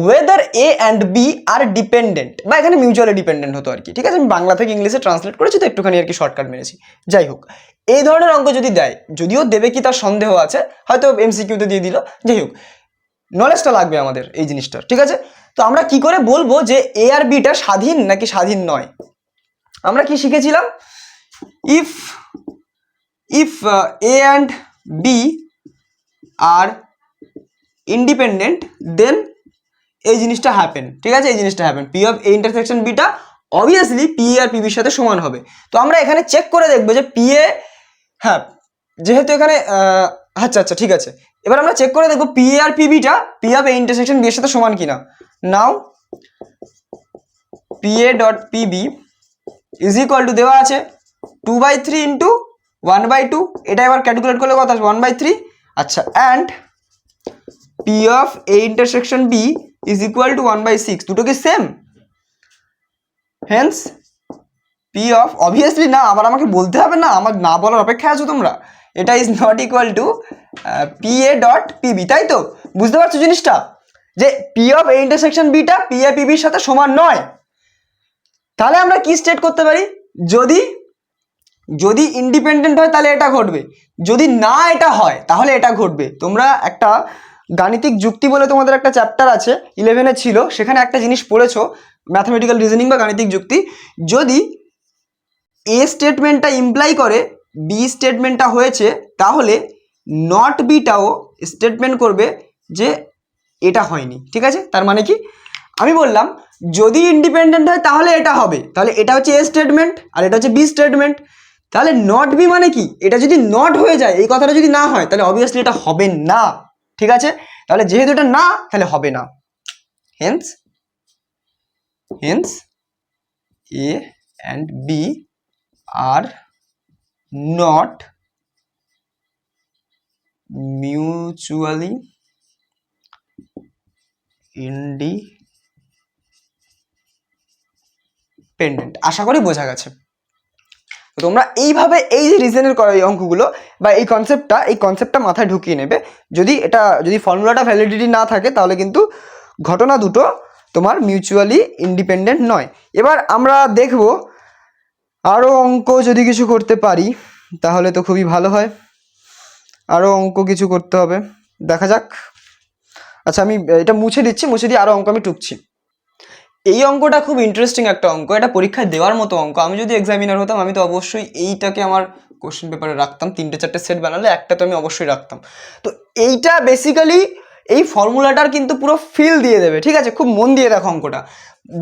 whether A and B are dependent, বা এখানে মিউচুয়ালি ডিপেন্ডেন্ট হতো আর কি, ঠিক আছে। আমি বাংলা থেকে ইংলিশে ট্রান্সলেট করেছি তো একটুখানি আর কি শর্টকাট মেরেছি। যাই হোক, এই ধরনের অঙ্ক যদি দেয়, যদিও দেবে কি তার সন্দেহ আছে, হয়তো এমসিকিউতে দিয়ে দিল, যাই হোক নলেজটা লাগবে আমাদের এই জিনিসটার, ঠিক আছে। তো আমরা কি করে বলবো যে এ আর বিটা স্বাধীন নাকি স্বাধীন নয়। আমরা কি শিখেছিলাম, if a and b are independent then এই জিনিসটা হ্যাপেন, ঠিক আছে। এই জিনিসটা happen, P of A intersection বিটা অবভিয়াসলি পি এ আর পিবির সাথে সমান হবে। তো আমরা এখানে চেক করে দেখবো যে পি এ, হ্যাঁ যেহেতু এখানে আচ্ছা আচ্ছা ঠিক আছে, এবার আমরা চেক করে দেখবো পি এ আর পিবিটা P of A intersection B এর সাথে সমান কিনা। Now P A dot P B is equal to দেওয়া আছে 2/3 ইন্টু 1/2, এটা এবার ক্যালকুলেট করলে কত আসবে 1/3। আচ্ছা and P of A intersection B is equal to 1/6, দুটো কি same? Hence P of, obviously না, আবার আমাকে বলতে হবে না, আমার না বলার অপেক্ষা আছো তোমরা, এটা is not equal to P A dot P B, তাই তো? বুঝতে পারছো জিনিসটা, যে পি অফ এ ইন্টারসেকশন বিটা পি এ পিবির সাথে সমান নয়। তাহলে আমরা কি স্টেট করতে পারি, যদি ইন্ডিপেন্ডেন্ট হয় তাহলে এটা ঘটবে, যদি না এটা হয় তাহলে এটা ঘটবে। তোমরা একটা গাণিতিক যুক্তি বলে তোমাদের একটা চ্যাপ্টার আছে 11-এ ছিল, সেখানে একটা জিনিস পড়েছো ম্যাথমেটিক্যাল রিজনিং বা গাণিতিক যুক্তি। যদি এ স্টেটমেন্টটা ইমপ্লাই করে বি স্টেটমেন্টটা হয়েছে, তাহলে নট বিটাও স্টেটমেন্ট করবে যে এটা হয়নি, ঠিক আছে। তার মানে কি, আমি বললাম যদি ইন্ডিপেন্ডেন্ট হয় তাহলে এটা হবে, তাহলে এটা হচ্ছে এ স্টেটমেন্ট আর এটা হচ্ছে বি স্টেটমেন্ট। তাহলে নট বি মানে কি, এটা যদি নট হয়ে যায়, এই কথাটা যদি না হয়, তাহলে অবভিয়াসলি এটা হবে না, ঠিক আছে। তাহলে যেহেতু এটা না, তাহলে হবে না। হেন্স এ অ্যান্ড বি আর নট মিউচুয়ালি ইন্ডিপেন্ডেন্ট। আশা করি বোঝা গেছে। তোমরা এইভাবে এই যে রিজনের এই অঙ্কগুলো বা এই কনসেপ্টটা মাথায় ঢুকিয়ে নেবে। যদি ফর্মুলাটা ভ্যালিডিটি না থাকে, তাহলে কিন্তু ঘটনা দুটো তোমার মিউচুয়ালি ইন্ডিপেন্ডেন্ট নয়। এবার আমরা দেখব আরও অঙ্ক যদি কিছু করতে পারি তাহলে তো খুবই ভালো হয়। আরও অঙ্ক কিছু করতে হবে, দেখা যাক। আচ্ছা আমি এটা মুছে দিচ্ছি, মুছে দিয়ে আরও অঙ্ক আমি টুকছি। এই অঙ্কটা খুব ইন্টারেস্টিং একটা অঙ্ক, এটা পরীক্ষায় দেওয়ার মতো অঙ্ক। আমি যদি এক্সামিনার হতাম, আমি তো অবশ্যই এইটাকে আমার কোশ্চেন পেপারে রাখতাম, 3-4টে সেট বানালে একটা তো আমি অবশ্যই রাখতাম। তো এইটা বেসিক্যালি এই ফর্মুলাটার কিন্তু পুরো ফিল দিয়ে দেবে, ঠিক আছে। খুব মন দিয়ে দেখো অঙ্কটা।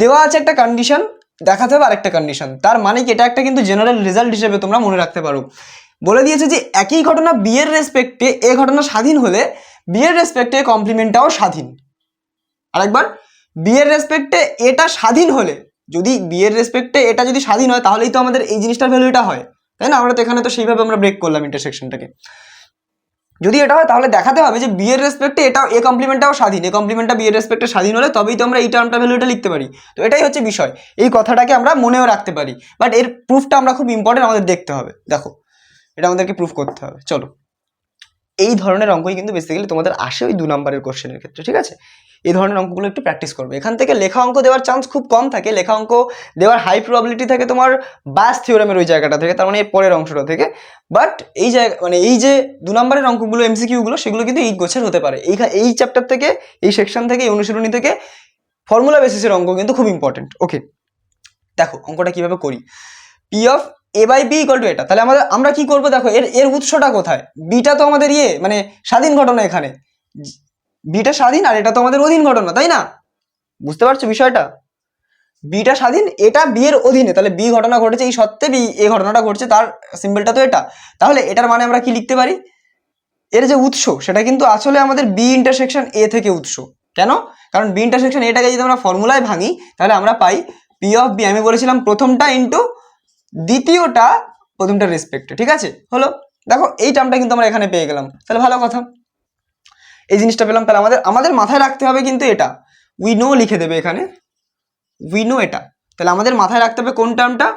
দেওয়া আছে একটা কন্ডিশন, দেখাতে হবে আরেকটা কন্ডিশন, তার মানে কি এটা একটা কিন্তু জেনারেল রেজাল্ট হিসেবে তোমরা মনে রাখতে পারো। বলে দিয়েছে যে একই ঘটনা বি এর রেসপেক্টে এ ঘটনা স্বাধীন হলে বি এর রেসপেক্টে কমপ্লিমেন্টটাও স্বাধীন। আরেকবার, বি এর রেসপেক্টে এটা স্বাধীন হলে, যদি বি এর রেসপেক্টে এটা যদি স্বাধীন হয়, তাহলেই তো আমাদের এই জিনিসটার ভ্যালু এটা হয়, তাই না? আমরা তো এখানে তো সেইভাবে আমরা ব্রেক করলাম ইন্টারসেকশনটাকে। যদি এটা হয় তাহলে দেখাতে হবে যে বি এর রেসপেক্টে এটাও এ কমপ্লিমেন্টটাও স্বাধীন, এ কমপ্লিমেন্টটা বি এর রেসপেক্টে স্বাধীন হলে তবেই তো আমরা এই টার্মটা ভ্যালুটা লিখতে পারি। তো এটাই হচ্ছে বিষয়, এই কথাটাকে আমরা মনেও রাখতে পারি, বাট এর প্রুফটা আমরা খুব ইম্পর্টেন্ট আমাদের দেখতে হবে। দেখো এটা আমাদেরকে প্রুফ করতে হবে, চলো। এই ধরনের অঙ্কই কিন্তু বেসিক্যালি তোমাদের আসে ওই 2 নম্বরের কোশ্চেনের ক্ষেত্রে, ঠিক আছে? এই ধরনের অঙ্কগুলো একটু প্র্যাকটিস করবে। এখান থেকে লেখা অঙ্ক দেওয়ার চান্স খুব কম থাকে, লেখা অঙ্ক দেওয়ার হাই প্রবাবিলিটি থাকে তোমার বাস থিওরেমের ওই জায়গাটা থেকে, তার মানে এর পরের অংশটা থেকে। বাট এই জায়গা মানে এই যে 2 নম্বরের অঙ্কগুলো এমসিকিউগুলো সেগুলো কিন্তু এই গোছের হতে পারে। এই চ্যাপ্টার থেকে, এই সেকশন থেকে, এই অনুশীলনী থেকে ফর্মুলা বেসিসের অঙ্ক কিন্তু খুব ইম্পর্টেন্ট। ওকে, দেখো অঙ্কটা কিভাবে করি। P of A by B equal to এটা, তাহলে আমরা কি করবো দেখো, এর উৎসটা কোথায়? বিটা তো আমাদের মানে স্বাধীন ঘটনা, এখানে বিটা স্বাধীন আর এটা তো আমাদের অধীন ঘটনা, তাই না? বুঝতে পারছো বিষয়টা? বিটা স্বাধীন, এটা বি এর অধীনে, তাহলে বি ঘটনা ঘটেছে এই সত্ত্বে বি এ ঘটনাটা ঘটছে, তার সিম্বলটা তো এটা। তাহলে এটার মানে আমরা কি লিখতে পারি, এর যে উৎস সেটা কিন্তু আসলে আমাদের বি ইন্টারসেকশন এ থেকে উৎস। কেন? কারণ বি ইন্টারসেকশন এটাকে যদি আমরা ফর্মুলায় ভাঙি তাহলে আমরা পাই পি অফ বি, আমি বলেছিলাম প্রথমটা ইন্টু দ্বিতীয়টা প্রথমটা রেসপেক্টে, ঠিক আছে? হলো, দেখো এই টার্মটা কিন্তু আমরা এখানে পেয়ে গেলাম, তাহলে ভালো কথা, এই জিনিসটা পেলাম। তাহলে আমাদের মাথায় রাখতে হবে কিন্তু এটা উই নো লিখে দেবে এখানে, উই নো এটা, তাহলে আমাদের মাথায় রাখতে হবে কোন টার্মটা,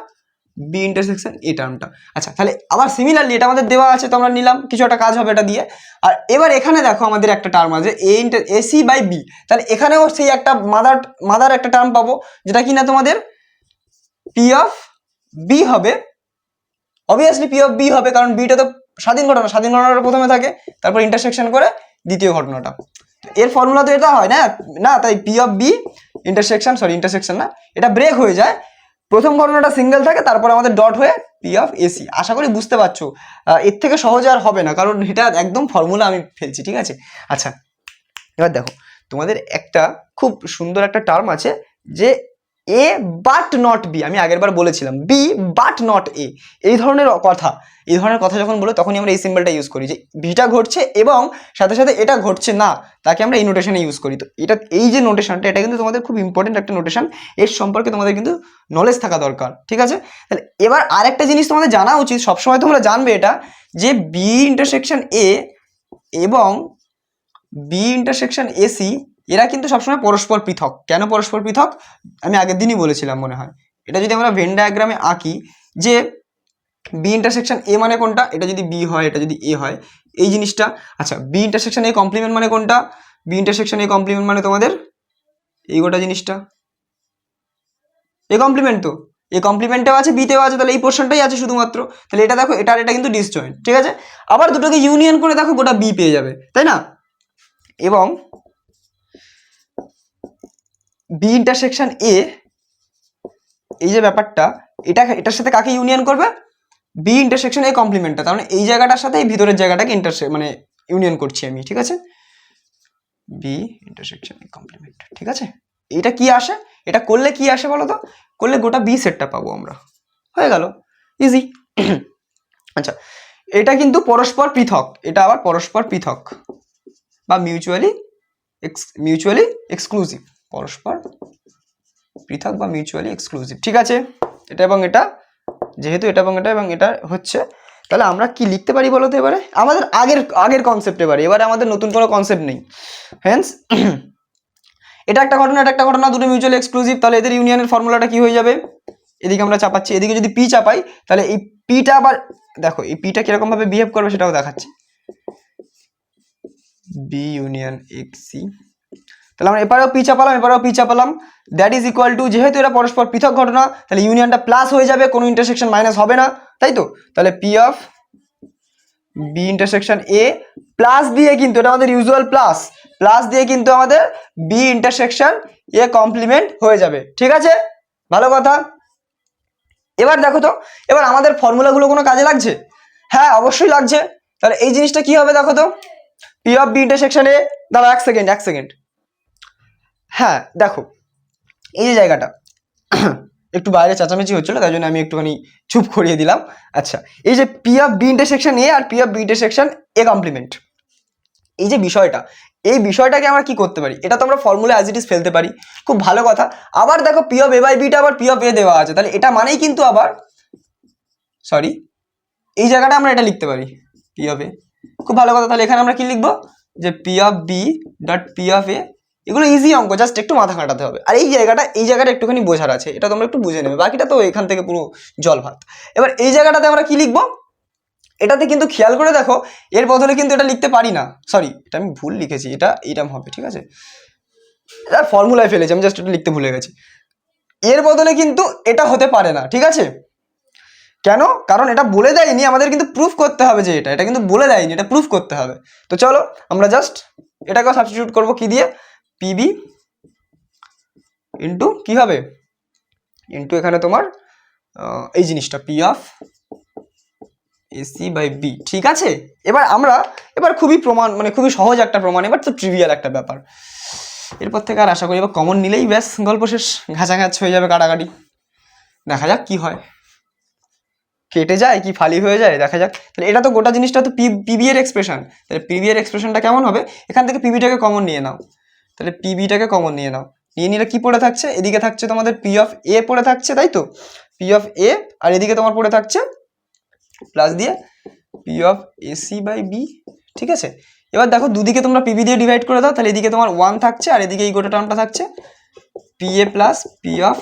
বি ইন্টারসেকশন এ টার্মটা। আচ্ছা, তাহলে আবার সিমিলারলি এটা আমাদের দেওয়া আছে তো আমরা নিলাম, কিছু একটা কাজ হবে এটা দিয়ে। আর এবার এখানে দেখো আমাদের একটা টার্ম আছে এসি বাই বি, তাহলে এখানেও সেই একটা মাদার একটা টার্ম পাবো, যেটা কিনা তোমাদের পি অফ বি হবে। অবভিয়াসলি পি অফ বি হবে, কারণ বিটা তো স্বাধীন ঘটনা, স্বাধীন ঘটনাটা প্রথমে থাকে, তারপর ইন্টারসেকশন করে দ্বিতীয় ঘটনাটা। এর ফর্মুলা তো এটা হয় না, না তাই পি অফ বি ইন্টারসেকশন না, এটা ব্রেক হয়ে যায়, প্রথম ঘটনাটা সিঙ্গেল থাকে, তারপর আমাদের ডট হয়ে পি অফ এসি। আশা করি বুঝতে পারছো, এর থেকে সহজে আর হবে না, কারণ এটা একদম ফর্মুলা আমি ফেলছি, ঠিক আছে? আচ্ছা, এবার দেখো তোমাদের একটা খুব সুন্দর একটা টার্ম আছে যে এ বাট নট বি, আমি আগের বার বলেছিলাম বি বাট নট এ, এই ধরনের কথা যখন বলো তখনই আমরা এই সিম্বলটা ইউজ করি, যে বিটা ঘটছে এবং সাথে সাথে এটা ঘটছে না, তাকে আমরা এই নোটেশনে ইউজ করি। তো এই যে নোটেশনটা, এটা কিন্তু তোমাদের খুব ইম্পর্টেন্ট একটা নোটেশন, এর সম্পর্কে তোমাদের কিন্তু নলেজ থাকা দরকার, ঠিক আছে? তাহলে এবার আরেকটা জিনিস তোমাদের জানা উচিত, সবসময় তোমরা জানবে এটা, যে বি ইন্টারসেকশন এ এবং বি ইন্টারসেকশন এসি এরা কিন্তু সবসময় পরস্পর পৃথক। কেন পরস্পর পৃথক আমি আগের দিনই বলেছিলাম মনে হয়। এটা যদি আমরা ভেন ডায়াগ্রামে আঁকি, যে বি ইন্টারসেকশন এ মানে কোনটা, এটা যদি বি হয় এটা যদি এ হয়, এই জিনিসটা। আচ্ছা, বি ইন্টারসেকশন এ কমপ্লিমেন্ট মানে কোনটা, বি ইন্টারসেকশন এ কমপ্লিমেন্ট মানে তোমাদের এই গোটা জিনিসটা, এ কমপ্লিমেন্ট তো, এ কমপ্লিমেন্টেও আছে বিতেও আছে, তাহলে এই পোর্শনটাই আছে শুধুমাত্র। তাহলে এটা দেখো, এটা কিন্তু ডিসজয়েন্ট, ঠিক আছে? আবার দুটোকে ইউনিয়ন করে দেখো গোটা বি পেয়ে যাবে, তাই না? এবং বি ইন্টারসেকশন এ, এই যে ব্যাপারটা, এটার সাথে কাকে ইউনিয়ন করবে, বি ইন্টারসেকশন এ কমপ্লিমেন্টটা, তার মানে এই জায়গাটার সাথে এই ভিতরের জায়গাটাকে মানে ইউনিয়ন করছি আমি, ঠিক আছে? বি ইন্টারসেকশন এ কমপ্লিমেন্ট, ঠিক আছে? এটা কি আসে, এটা করলে কি আসে বলো তো, করলে গোটা বি সেটটা পাবো আমরা, হয়ে গেল, ইজি। আচ্ছা, এটা কিন্তু পরস্পর পৃথক, এটা আবার পরস্পর পৃথক বা মিউচুয়ালি এক্সক্লুসিভ, পরস্পর পৃথক বা মিউচুয়ালি এক্সক্লুসিভ, ঠিক আছে? এটা এবং এটা, যেহেতু এটা এবং এটা হচ্ছে, তাহলে আমরা কি লিখতে পারি বলো তো এবারে, আমাদের আগের কনসেপ্ট, এবারে আমাদের নতুন কোনো কনসেপ্ট নেই। হেন্স এটা একটা ঘটনা, দুটো মিউচুয়ালি এক্সক্লুসিভ, তাহলে এদের ইউনিয়নের ফর্মুলাটা কি হয়ে যাবে, এদিকে আমরা চাপাচ্ছি, এদিকে যদি পি চাপাই তাহলে এই পিটা আবার দেখো, এই পিটা কিরকম ভাবে বিহেভ করবে সেটাও দেখাচ্ছি, বি ইউনিয়ন এক্স সি, তাহলে আমরা এপারেও পি চাপালাম, দ্যাট ইজ ইকুয়াল টু, যেহেতু এটা পরস্পর পৃথক ঘটনা তাহলে ইউনিয়নটা প্লাস হয়ে যাবে, কোনো ইন্টারসেকশন মাইনাস হবে না, তাই তো? তাহলে P of B intersection A plus দিয়ে, কিন্তু এটা আমাদের ইউজুয়াল প্লাস দিয়ে কিন্তু আমাদের বি ইন্টারসেকশন এ কমপ্লিমেন্ট হয়ে যাবে, ঠিক আছে? ভালো কথা। এবার দেখো তো, এবার আমাদের ফর্মুলাগুলো কোনো কাজে লাগছে? হ্যাঁ, অবশ্যই লাগছে। তাহলে এই জিনিসটা কি হবে দেখো তো, P of B intersection A, দাঁড়াও এক সেকেন্ড, হ্যাঁ দেখো এই যে জায়গাটা একটু বাইরে চেঁচামেচি হচ্ছিল, তাই জন্য আমি একটুখানি চুপ করিয়ে দিলাম। আচ্ছা, এই যে P of B intersection A আর P of B intersection A complement, এই যে বিষয়টা, এই বিষয়টাকে আমরা কি করতে পারি, এটা তো আমরা ফর্মুলা অ্যাজ ইট ইজ ফেলতে পারি, খুব ভালো কথা। আবার দেখো P of A by beta আবার পি অফ এ দেওয়া আছে, তাহলে এটা মানেই কিন্তু আবার এই জায়গাটা আমরা এটা লিখতে পারি পি অফ এ, খুব ভালো কথা। তাহলে এখানে আমরা কি লিখবো, যে P of B dot P of A, এগুলো ইজি অঙ্ক, জাস্ট একটু মাথা খাটাতে হবে। আর এই জায়গাটা একটুখানি বোঝার আছে, এটা তোমরা একটু বুঝে নেবে, বাকিটা তো এখান থেকে পুরো জল ভাত। এবার এই জায়গাটাতে আমরা কি লিখবো, এটাতে কিন্তু খেয়াল করে দেখো, এর বদলে কিন্তু এটা লিখতে পারি না, সরি এটা আমি ভুল লিখেছি, এটা এইরকম হবে, ঠিক আছে, এটা ফর্মুলায় ফেলেছি আমি, জাস্ট এটা লিখতে ভুলে গেছি। এর বদলে কিন্তু এটা হতে পারে না, ঠিক আছে, কেন, কারণ এটা বলে দেয়নি, আমাদের কিন্তু প্রুফ করতে হবে যে এটা কিন্তু বলে দেয়নি, এটা প্রুফ করতে হবে। তো চলো আমরা জাস্ট এটাকে সাবস্টিটিউট করব কি দিয়ে, পিবি ইন্টু কি হবে, ইন্টু এখানে তোমার এই জিনিসটা P of AC by B, ঠিক আছে। এবার খুবই প্রমাণ, মানে খুবই সহজ একটা প্রমাণ, এবার তো ট্রিভিয়াল একটা ব্যাপার, এরপর থেকে আর আশা করি এবার কমন নিলেই ব্যাস গল্প শেষ, ঘাঁচাঘাঁচ হয়ে যাবে, কাটাকাটি, দেখা যাক কি হয়, কেটে যায় কি ফালি হয়ে যায়, দেখা যাক। তাহলে এটা তো গোটা জিনিসটা তো পিবি এর এক্সপ্রেশন, তাহলে পিবি এর এক্সপ্রেশনটা কেমন হবে, এখান থেকে পিবিটাকে কমন নিয়ে নাও, তাহলে পিবিটাকে কমন নিয়ে নাও, নিয়ে নিলে কি পড়ে থাকছে, এদিকে থাকছে তোমাদের পি অফ এ পড়ে থাকছে, তাই তো, পি অফ এ, আর এদিকে তোমার পড়ে থাকছে প্লাস দিয়ে P of AC by B, ঠিক আছে। এবার দেখো দুদিকে তোমরা পিবি দিয়ে ডিভাইড করে দাও, তাহলে এদিকে তোমার 1 থাকছে, আর এদিকে এই গোটা টার্মটা থাকছে P A plus P of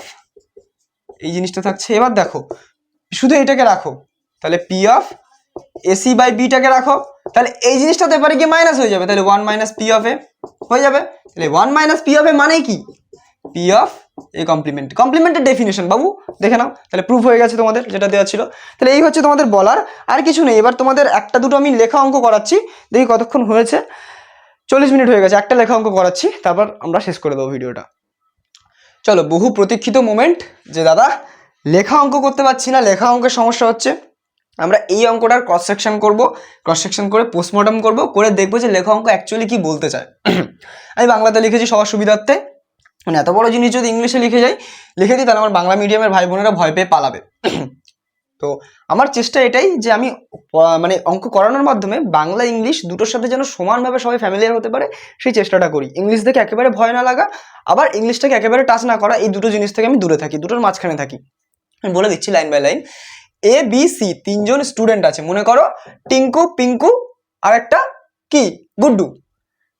এই জিনিসটা থাকছে। এবার দেখো শুধু এটাকে রাখো, তাহলে পি অফ এসি বাই বিটাকে রাখো, তাহলে এই জিনিসটাতে এবারে গিয়ে মাইনাস হয়ে যাবে, তাহলে 1 মাইনাস পি অফ এ হয়ে যাবে, তাহলে 1 মাইনাস পি অফ এ মানে কি, পি অফ এ কমপ্লিমেন্টের ডেফিনেশন বাবু দেখে নাও, তাহলে প্রুফ হয়ে গেছে তোমাদের যেটা দেওয়া ছিল। তাহলে এই হচ্ছে তোমাদের বলার, আর কিছু নেই। এবার তোমাদের একটা দুটো আমি লেখা অঙ্ক করাচ্ছি, দেখি কতক্ষণ হয়েছে, 40 মিনিট হয়ে গেছে, একটা লেখা অঙ্ক করাচ্ছি, তারপর আমরা শেষ করে দেবো ভিডিওটা। চলো, বহু প্রতীক্ষিত মোমেন্ট, যে দাদা লেখা অঙ্ক করতে পারছি না, লেখা অঙ্কের সমস্যা হচ্ছে, আমরা এই অঙ্কটার ক্রস সেকশন করব, ক্রস সেকশন করে পোস্টমর্টম করব, করে দেখবো যে লেখা অঙ্ক অ্যাকচুয়ালি কি বলতে চায়। আমি বাংলাতে লিখেছি সবার সুবিধার্থে, মানে এত বড় জিনিস যদি ইংলিশে লিখে দিই তাহলে আমার বাংলা মিডিয়ামের ভাই বোনেরা ভয় পেয়ে পালাবে। তো আমার চেষ্টা এটাই যে আমি মানে অঙ্ক করানোর মাধ্যমে বাংলা ইংলিশ দুটোর সাথে যেন সমানভাবে সবাই ফ্যামিলিয়ার হতে পারে, সেই চেষ্টাটা করি। ইংলিশ থেকে একেবারে ভয় না লাগা, আবার ইংলিশটাকে একেবারে টাচ না করা, এই দুটো জিনিস থেকে আমি দূরে থাকি, দুটোর মাঝখানে থাকি। আমি বলে দিচ্ছি line by line. A B C তিনজন স্টুডেন্ট আছে, মনে করো টিঙ্কু, পিঙ্কু আর একটা কি গুড্ডু,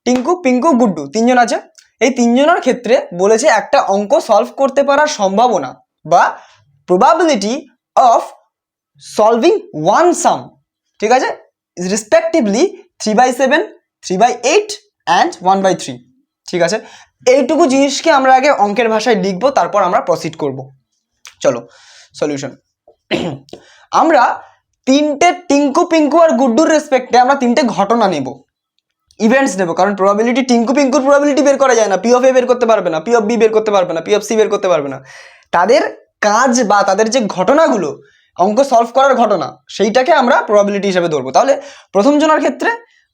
টিঙ্কু, পিঙ্কু, গুড্ডু তিনজন আছে। এই তিনজনের ক্ষেত্রে বলেছে একটা অঙ্ক সলভ করতে পারার সম্ভাবনা বা probability of solving one some, ঠিক আছে, রেসপেক্টিভলি 3/7, 3/8 অ্যান্ড 1/3, ঠিক আছে। এইটুকু জিনিসকে আমরা আগে অঙ্কের ভাষায় লিখবো, তারপর আমরা প্রসিড করব। চলো সলিউশন। আমরা তিনটে টিঙ্কু, পিঙ্কু আর গুড্ডুর রেসপেক্টে আমরা তিনটে ঘটনা নেব, ইভেন্টস নেব, কারণ প্রবাবিলিটি টিঙ্কু পিঙ্কুর প্রবাবিলিটি বের করা যায় না, পি অফ এ বের করতে পারবে না, পি অফ বি বের করতে পারবে না, পি অফ সি বের করতে পারবে না, তাদের কাজ বা তাদের যে ঘটনাগুলো অঙ্ক সলভ করার ঘটনা, সেইটাকে আমরা প্রবাবিলিটি হিসেবে ধরবো। তাহলে প্রথম জনের ক্ষেত্রে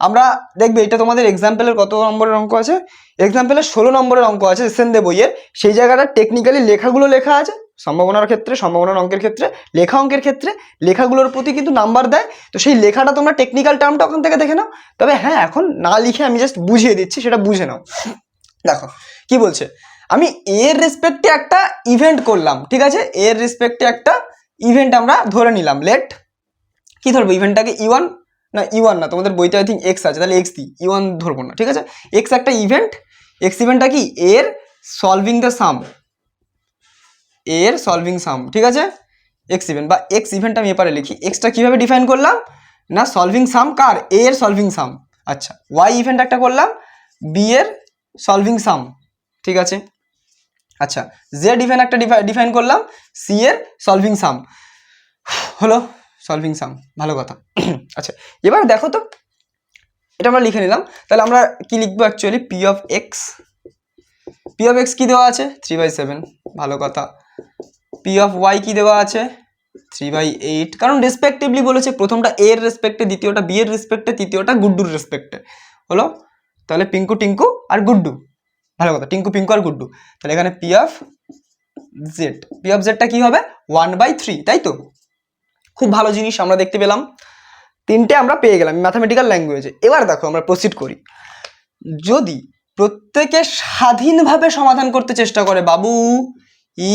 আমরা দেখবে, এটা তোমাদের এক্সাম্পলের কত নম্বরের অঙ্ক আছে, এক্সাম্পলের 16 নম্বরের অঙ্ক আছে সেনদে বইয়ের, সেই জায়গাটা টেকনিক্যালি লেখাগুলো লেখা আছে, সম্ভাবনার ক্ষেত্রে, সম্ভাবনার অঙ্কের ক্ষেত্রে, লেখা অঙ্কের ক্ষেত্রে লেখাগুলোর প্রতি কিন্তু নাম্বার দেয়। তো সেই লেখাটা তোমরা টেকনিক্যাল টার্মটা ওখান থেকে দেখে নাও। তবে হ্যাঁ, এখন না লিখে আমি জাস্ট বুঝিয়ে দিচ্ছি, সেটা বুঝে নাও। দেখো কি বলছে, আমি এর রেসপেক্টে একটা ইভেন্ট করলাম, ঠিক আছে, এর রেসপেক্টে একটা ইভেন্ট আমরা ধরে নিলাম, লেট কি ধরবো, ইভেন্টটাকে ই1 না, ই1 না, তোমাদের বইতে আই থিঙ্ক এক্স আছে, তাহলে এক্স দিই, ই1 ধরবো না, ঠিক আছে। এক্স একটা ইভেন্ট, এক্স ইভেন্টটা কি, এর সলভিং দ্য সাম, এর সলভিং সাম, ঠিক আছে, এক্স ইভেন্ট বা এক্স ইভেন্ট আমি এপারে লিখি। এক্সটা কিভাবে ডিফাইন করলাম না, সলভিং সাম কার, এ এর সলভিং সাম। আচ্ছা, ওয়াই ইভেন্ট একটা করলাম, বি এর সলভিং সাম, ঠিক আছে। আচ্ছা, জেড ইভেন্ট একটা ডিফাইন করলাম, সি এর সলভিং সাম, হলো সলভিং সাম, ভালো কথা। আচ্ছা, এবার দেখো তো, এটা আমরা লিখে নিলাম, তাহলে আমরা কি লিখবো actually, P of x, P of x কি দেওয়া আছে 3/7, ভালো কথা। পি অফ ওয়াই কি দেওয়া আছে 3/8, কারণ রেসপেক্টিভলি বলেছে, প্রথমটা এর রেসপেক্টে, দ্বিতীয়টা বি এর রেসপেক্টে, তৃতীয়টা গুড্ডুর রেসপেক্টে, হলো। তাহলে পিঙ্কু, টিঙ্কু আর গুড্ডু, ভালো কথা, টিঙ্কু, পিঙ্কু আর গুড্ডু। তাহলে এখানে P of Z, P of জেডটা কি হবে 1/3, তাই তো, খুব ভালো জিনিস আমরা দেখতে পেলাম, তিনটে আমরা পেয়ে গেলাম ম্যাথামেটিক্যাল ল্যাঙ্গুয়েজে। এবার দেখো আমরা প্রসিড করি। যদি প্রত্যেকে স্বাধীনভাবে সমাধান করতে চেষ্টা করে বাবু,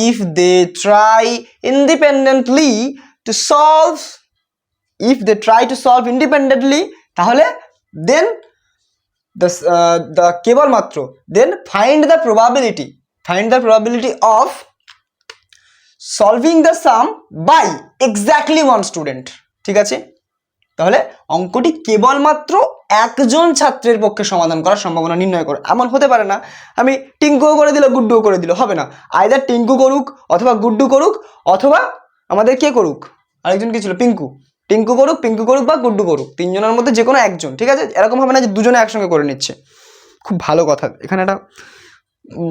if they try independently to solve, if they try to solve independently, তাহলে then the কেবলমাত্র then find the probability of solving the sum by exactly one student, ঠিক আছে। তাহলে অঙ্কটি কেবলমাত্র একজন ছাত্রের পক্ষে সমাধান করার সম্ভাবনা নির্ণয় করে। এমন হতে পারে না আমি টিঙ্কুও করে দিল গুড্ডুও করে দিল, হবে না। আইদার টিঙ্কু করুক অথবা গুড্ডু করুক অথবা আমাদের কে করুক, আরেকজন কি ছিল, টিঙ্কু করুক বা গুড্ডু করুক, তিনজনের মধ্যে যে কোনো একজন, ঠিক আছে। এরকম হবে না যে দুজনে একসঙ্গে করে নিচ্ছে। খুব ভালো কথা, এখানে একটা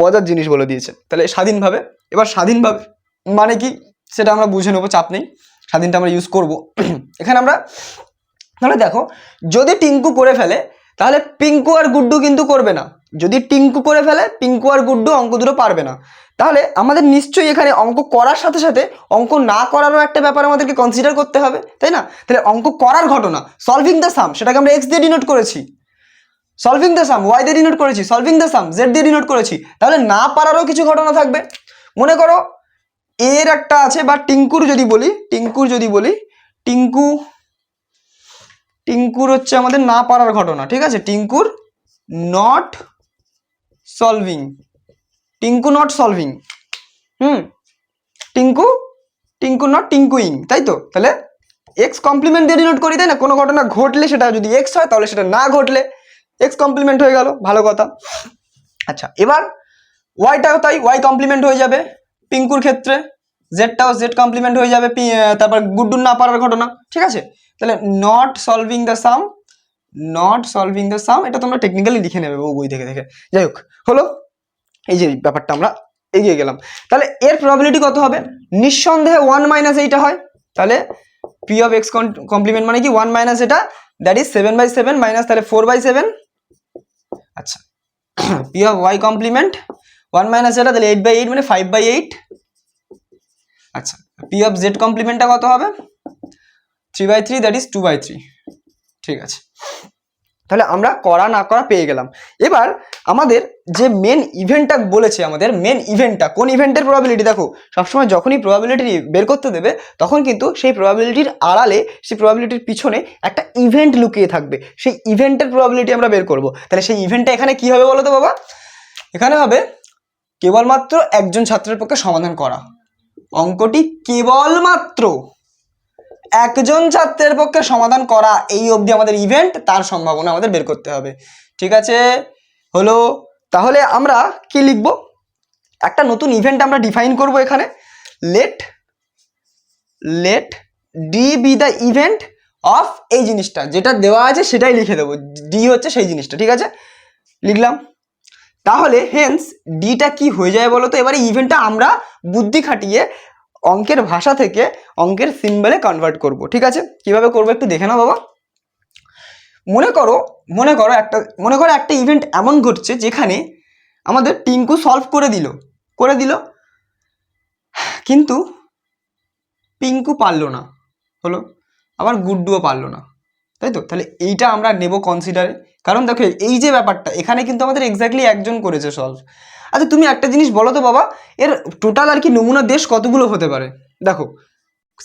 মজার জিনিস বলে দিয়েছে। তাহলে স্বাধীনভাবে, এবার স্বাধীনভাবে মানে কি সেটা আমরা বুঝে নেবো, চাপ নেই, স্বাধীনটা আমরা ইউজ করব। এখানে আমরা তাহলে দেখো, যদি টিঙ্কু করে ফেলে তাহলে পিঙ্কু আর গুড্ডু কিন্তু করবে না। যদি টিঙ্কু করে ফেলে পিঙ্কু আর গুড্ডু অঙ্ক দুটো পারবে না। তাহলে আমাদের নিশ্চয়ই এখানে অঙ্ক করার সাথে সাথে অঙ্ক না করারও একটা ব্যাপার আমাদেরকে কনসিডার করতে হবে, তাই না? তাহলে অঙ্ক করার ঘটনা, সলভিং দ্য সাম, সেটাকে আমরা এক্স দিয়ে ডিনোট করেছি, সলভিং দ্য সাম ওয়াই দিয়ে ডিনোট করেছি, সলভিং দ্য সাম জেড দিয়ে ডিনোট করেছি। তাহলে না পারারও কিছু ঘটনা থাকবে। মনে করো এর একটা আছে, বা টিঙ্কুর যদি বলি টিঙ্কুর হচ্ছে আমাদের না পারার ঘটনা, ঠিক আছে। Tinku not solving Tinku not টিঙ্কুইং, তাই তো। তাহলে এক্স কমপ্লিমেন্ট দিয়ে ডিনোট করি, তাই না? কোনো ঘটনা ঘটলে সেটা যদি এক্স হয় তাহলে সেটা না ঘটলে এক্স কমপ্লিমেন্ট হয়ে গেল, ভালো কথা। আচ্ছা, এবার ওয়াইটাও তাই, ওয়াই কমপ্লিমেন্ট হয়ে যাবে পিঙ্কুর ক্ষেত্রে, জেডটাও জেড কমপ্লিমেন্ট হয়ে যাবে, তারপর গুড্ডুর না পারার ঘটনা, ঠিক আছে। তাহলে নট সলভিং দ্য সাম, এটা তোমরা টেকনিক্যালি লিখে নেবে বই থেকে দেখে। যাই হোক, হলো এই যে ব্যাপারটা, আমরা এগিয়ে গেলাম। তাহলে এর প্রবাবিলিটি কত হবে? নিঃসন্দেহে 1 মাইনাস এইটা হয়। তাহলে পি অফ এক্স কমপ্লিমেন্ট মানে কি 1 মাইনাস এটা, দ্যাট ইজ 7/7 মাইনাস তাহলে 4/7। আচ্ছা, P of Y complement 1 minus এটা, তাহলে 8/8 মানে 5/8। আচ্ছা, পি অফ জেড কমপ্লিমেন্টটা কত হবে? 3/3, দ্যাট ইজ 2/3। ঠিক আছে, তাহলে আমরা করা না করা পেয়ে গেলাম। এবার আমাদের যে মেন ইভেন্টটা বলেছে, আমাদের মেন ইভেন্টটা কোন ইভেন্টের প্রবাবিলিটি, দেখো সবসময় যখনই প্রবাবিলিটি বের করতে দেবে তখন কিন্তু সেই প্রবাবিলিটির আড়ালে, সেই প্রবাবিলিটির পিছনে একটা ইভেন্ট লুকিয়ে থাকবে, সেই ইভেন্টের প্রবাবিলিটি আমরা বের করব। তাহলে সেই ইভেন্টটা এখানে কি হবে বলো তো বাবা? এখানে হবে কেবলমাত্র একজন ছাত্রের পক্ষে সমাধান করা। অঙ্কটি কেবলমাত্র একজন ছাত্রের পক্ষে সমাধান করা, এই অবধি আমাদের ইভেন্ট, তার সম্ভাবনা আমাদের বের করতে হবে। ঠিক আছে, হলো। তাহলে আমরা কি লিখব? একটা নতুন ইভেন্ট আমরা ডিফাইন করব এখানে। Let D be the event of, এই জিনিসটা যেটা দেওয়া আছে সেটাই লিখে দেবো, ডি হচ্ছে সেই জিনিসটা, ঠিক আছে, লিখলাম। তাহলে হেন্স ডিটা কি হয়ে যায় বলো তো? এবারে ইভেন্টটা আমরা বুদ্ধি খাটিয়ে অঙ্কের ভাষা থেকে অঙ্কের সিম্বলে কনভার্ট করব। ঠিক আছে, কিভাবে করবো একটু দেখে নাও বাবা। মনে করো একটা ইভেন্ট এমন ঘটছে যেখানে আমাদের টিঙ্কু সলভ করে দিল কিন্তু পিঙ্কু পারলো না, হলো, আবার গুড্ডুও পারলো না, তাই তো। তাহলে এইটা আমরা নেব কনসিডারে, কারণ দেখো এই যে ব্যাপারটা এখানে কিন্তু আমাদের এক্স্যাক্টলি একজন করেছে সলভ। আচ্ছা তুমি একটা জিনিস বলো তো বাবা, এর টোটাল আর কি নমুনা দেশ কতগুলো হতে পারে? দেখো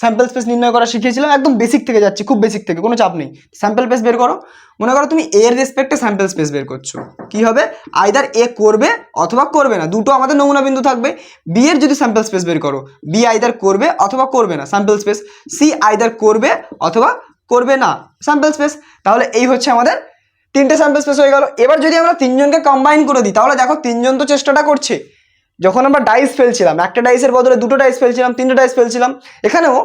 স্যাম্পল স্পেস নির্ণয় করা শিখিয়েছিলাম, একদম বেসিক থেকে যাচ্ছি, খুব বেসিক থেকে, কোনো চাপ নেই। স্যাম্পল স্পেস বের করো। মনে করো তুমি এর রেসপেক্টে স্যাম্পল স্পেস বের করছো, কি হবে? আইদার এ করবে অথবা করবে না, দুটো আমাদের নমুনা বিন্দু থাকবে। বি এর যদি স্যাম্পল স্পেস বের করো, বি আইদার করবে অথবা করবে না, স্যাম্পল স্পেস। সি আইদার করবে অথবা করবে না, স্যাম্পল স্পেস। তাহলে এই হচ্ছে আমাদের তিনটে স্যাম্পল স্পেস হয়ে গেল। এবার যদি আমরা তিনজনকে কম্বাইন করে দিই, তাহলে দেখো তিনজন তো চেষ্টাটা করছে। যখন আমরা ডাইস ফেলছিলাম, একটা ডাইসের বদলে দুটো ডাইস ফেলছিলাম, তিনটে ডাইস ফেলছিলাম, এখানেও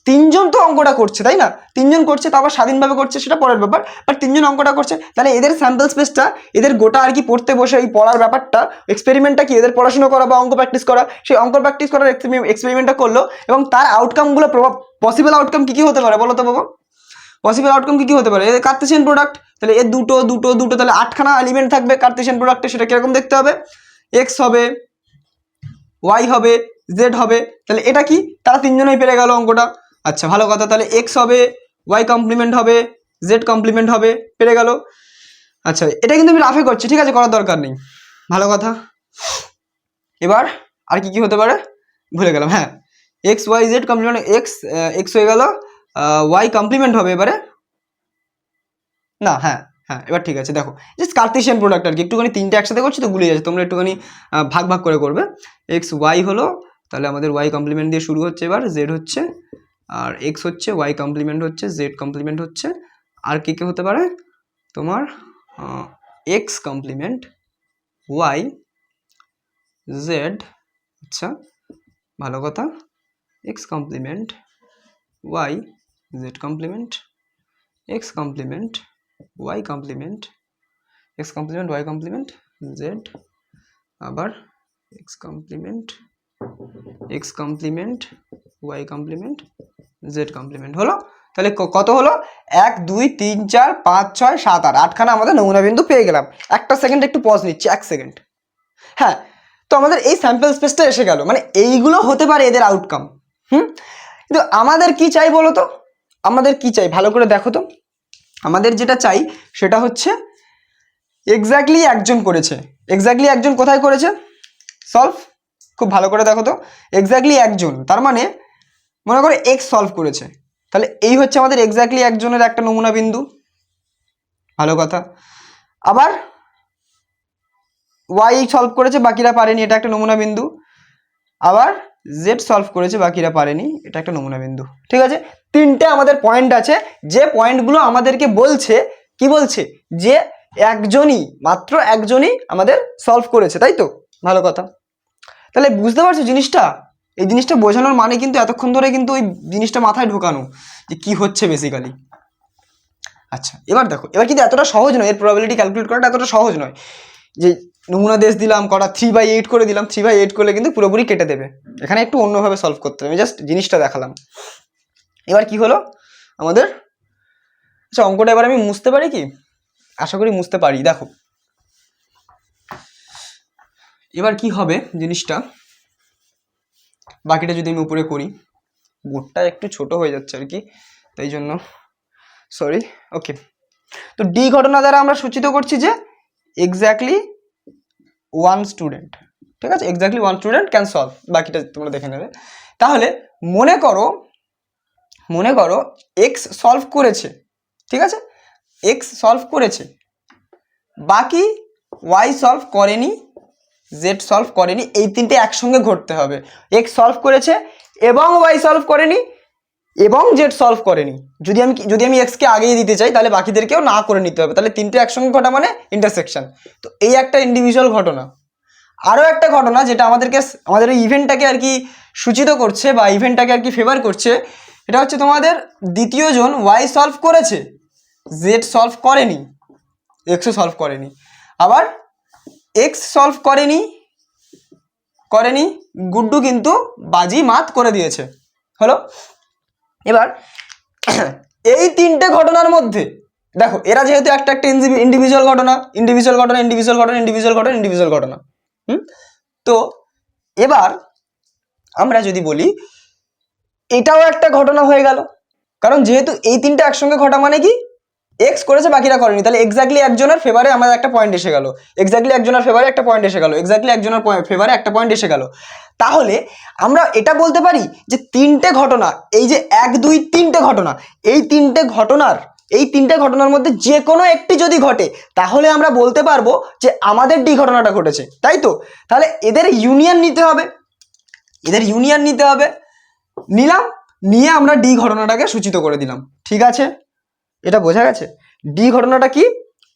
তিনজন তো অঙ্কটা করছে, তাই না? তিনজন করছে, তারপর স্বাধীনভাবে করছে, সেটা পরের ব্যাপার, বাট তিনজন অঙ্কটা করছে। তাহলে এদের স্যাম্পল স্পেসটা, এদের গোটা আর কি পড়তে বসে এই পড়ার ব্যাপারটা, এক্সপেরিমেন্টটা কি, এদের পড়াশোনা করা বা অঙ্ক প্র্যাকটিস করা, সেই অঙ্ক প্র্যাকটিস করার এক্সপেরিমেন্টটা করলো, এবং তার আউটকামগুলো, পসিবল আউটকাম কি কি হতে পারে বলো তো বাবা? পসিবল আউটকাম কি কি হতে পারে? এদের কার্তেশিয়ান প্রোডাক্ট, তাহলে এর দুটো, তাহলে 8খানা এলিমেন্ট থাকবে কার্তেশিয়ান প্রোডাক্টে। সেটা কিরকম দেখতে হবে? এক্স হবে, ওয়াই হবে, জেড হবে। তাহলে এটা কি, তারা তিনজনেই পেরে গেল অঙ্কটা। আচ্ছা ভালো কথা, তাহলে এক্স হবে, ওয়াই কমপ্লিমেন্ট হবে, জেড কমপ্লিমেন্ট হবে, পেরে গেল। আচ্ছা এটা কিন্তু আমি রাফে করছি, ঠিক আছে, করার দরকার নেই, ভালো কথা। এবার আর কি কি হতে পারে ভুলে গেলাম, হ্যাঁ, X Y Z complement, X হয়ে গেল, ওয়াই কমপ্লিমেন্ট হবে এবারে না, হ্যাঁ এবার ঠিক আছে। দেখো জাস্ট কার্তেশিয়ান প্রোডাক্ট আর কি, একটুখানি তিনটে একসাথে করছি তো গুলিয়ে যাচ্ছে, তোমরা একটুখানি ভাগ ভাগ করে করবে। এক্স ওয়াই হলো, তাহলে আমাদের ওয়াই কমপ্লিমেন্ট দিয়ে শুরু হচ্ছে, এবার জেড হচ্ছে, আর এক্স হচ্ছে, ওয়াই কমপ্লিমেন্ট হচ্ছে, জেড কমপ্লিমেন্ট হচ্ছে, আর কি কি হতে পারে তোমার এক্স কমপ্লিমেন্ট ওয়াই জেড, আচ্ছা ভালো কথা, X complement Y Z complement, X complement Y complement, X complement Y complement Z, আবার X complement Y complement Z complement. হলো? তাহলে কত হলো? 1 2 3 4 5 6 7 8, 8খানা আমাদের নমুনা বিন্দু পেয়ে গেলাম। একটা সেকেন্ড একটু পজ নিচ্ছি, 1 সেকেন্ড। হ্যাঁ, তো আমাদের এই স্যাম্পল স্পেসটা এসে গেল, মানে এইগুলো হতে পারে এদের আউটকাম। কিন্তু আমাদের কি চাই বলো তো? আমাদের কি চাই ভালো করে দেখো তো। আমাদের যেটা চাই সেটা হচ্ছে এক্স্যাক্টলি একজন করেছে। এক্স্যাক্টলি একজন কোথায় করেছে? সলভ। খুব ভালো করে দেখো তো, এক্স্যাক্টলি একজন, তার মানে মনে করো এক্স সলভ করেছে, তাহলে এই হচ্ছে আমাদের এক্স্যাক্টলি একজনের একটা নমুনা বিন্দু। ভালো কথা। আবার ওয়াই সলভ করেছে, বাকিরা পারেনি, এটা একটা নমুনা বিন্দু। আবার জেড সলভ করেছে, বাকিরা পারেনি, এটা একটা নমুনা বিন্দু। ঠিক আছে, তিনটে আমাদের পয়েন্ট আছে, যে পয়েন্টগুলো আমাদেরকে বলছে, কি বলছে, যে একজনই, মাত্র একজনই আমাদের সলভ করেছে, তাই তো? ভালো কথা। তাহলে বুঝতে পারছো জিনিসটা? এই জিনিসটা বোঝানোর মানে কিন্তু এতক্ষণ ধরে কিন্তু ওই জিনিসটা মাথায় ঢোকানো যে কি হচ্ছে বেসিক্যালি। আচ্ছা, এবার দেখো, এবার কিন্তু এতটা সহজ নয়, এর প্রবাবিলিটি ক্যালকুলেট করাটা এতটা সহজ নয় যে নমুনা দেশ দিলাম, কটা 3/8 করে দিলাম, 3/8 করলে কিন্তু পুরোপুরি কেটে দেবে। এখানে একটু অন্যভাবে সলভ করতে হবে, আমি জাস্ট জিনিসটা দেখালাম। এবার কি হলো আমাদের? আচ্ছা, অঙ্কটা এবার আমি মুছতে পারি কি? আশা করি মুছতে পারি। দেখো এবার কি হবে জিনিসটা, বাকিটা যদি আমি উপরে করি, বোর্ডটা একটু ছোট হয়ে যাচ্ছে আর কি, তাই জন্য সরি। ওকে, তো ডি ঘটনা দ্বারা আমরা সূচিত করছি যে এক্স্যাক্টলি ওয়ান স্টুডেন্ট। ঠিক আছে, exactly one student can solve, বাকিটা তোমরা দেখে নেবে। তাহলে মনে করো এক্স সলভ করেছে, ঠিক আছে, এক্স সলভ করেছে, বাকি ওয়াই সলভ করেনি, জেড সলভ করেনি, এই তিনটে একসঙ্গে ঘটতে হবে। এক্স সলভ করেছে এবং ওয়াই সলভ করেনি এবং জেড সলভ করেনি। যদি আমি এক্সকে আগেই দিতে চাই, তাহলে বাকিদেরকেও না করে নিতে হবে, তাহলে তিনটে একসঙ্গে ঘটা মানে ইন্টারসেকশন। তো এই একটা ইন্ডিভিজুয়াল ঘটনা। আরও একটা ঘটনা যেটা আমাদের এই ইভেন্টটাকে আর কি সূচিত করছে বা ইভেন্টটাকে আর কি ফেভার করছে, এটা হচ্ছে তোমাদের দ্বিতীয় জন ওয়াই সলভ করেছে, জেড সলভ করেনি, এক্সও সলভ করেনি, আবার এক্স সলভ করেনি, গুড্ডু কিন্তু বাজি মাত করে দিয়েছে। হলো? এবার এই তিনটে ঘটনার মধ্যে দেখো, এরা যেহেতু একটা ইন্ডিভিজুয়াল ঘটনা, তো এবার আমরা যদি বলি এটাও একটা ঘটনা হয়ে গেল, কারণ যেহেতু এই তিনটে একসঙ্গে ঘটা মানে কি, এক্স করেছে বাকিরা করেনি, তাহলে এক্স্যাক্টলি একজনের ফেভারে আমাদের একটা পয়েন্ট এসে গেল, এক্স্যাক্টলি একজনের ফেভারে একটা পয়েন্ট এসে গেল, এক্স্যাক্টলি একজনের ফেভারে একটা পয়েন্ট এসে গেল। তাহলে আমরা এটা বলতে পারি যে তিনটে ঘটনা, এই যে 1 2 3টে ঘটনা, এই তিনটে ঘটনার মধ্যে যে কোনো একটি যদি ঘটে, তাহলে আমরা বলতে পারবো যে আমাদের ডি ঘটনাটা ঘটেছে, তাই তো? তাহলে এদের ইউনিয়ন নিতে হবে, নিলাম, নিয়ে আমরা ডি ঘটনাটাকে সূচিত করে দিলাম। ঠিক আছে, এটা বোঝা গেছে? ডি ঘটনাটা কি,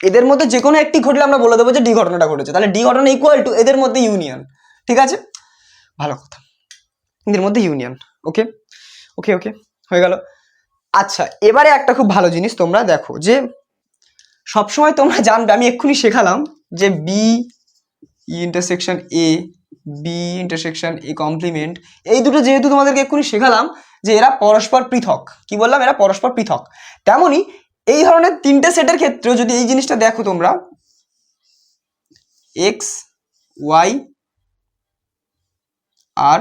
এদের মধ্যে যে কোনো একটি ঘটলে আমরা বলে দেবো যে ডি ঘটনাটা ঘটেছে, তাহলে ডি ঘটনা ইকুয়াল টু এদের মধ্যে ইউনিয়ন। ঠিক আছে, ভালো কথা, এদের মধ্যে ইউনিয়ন। ওকে ওকে ওকে, হয়ে গেল। আচ্ছা, এবারে একটা খুব ভালো জিনিস তোমরা দেখো, যে সবসময় তোমরা জানবে, আমি এক্ষুনি শেখালাম যে B intersection A, B intersection A complement, এই দুটো যেহেতু তোমাদেরকে এক্ষুনি শেখালাম যে এরা পরস্পর পৃথক, কি বললাম, এরা পরস্পর পৃথক, তেমনি এই ধরনের তিনটে সেটের ক্ষেত্রেও যদি এই জিনিসটা দেখো তোমরা, এক্স ওয়াই আর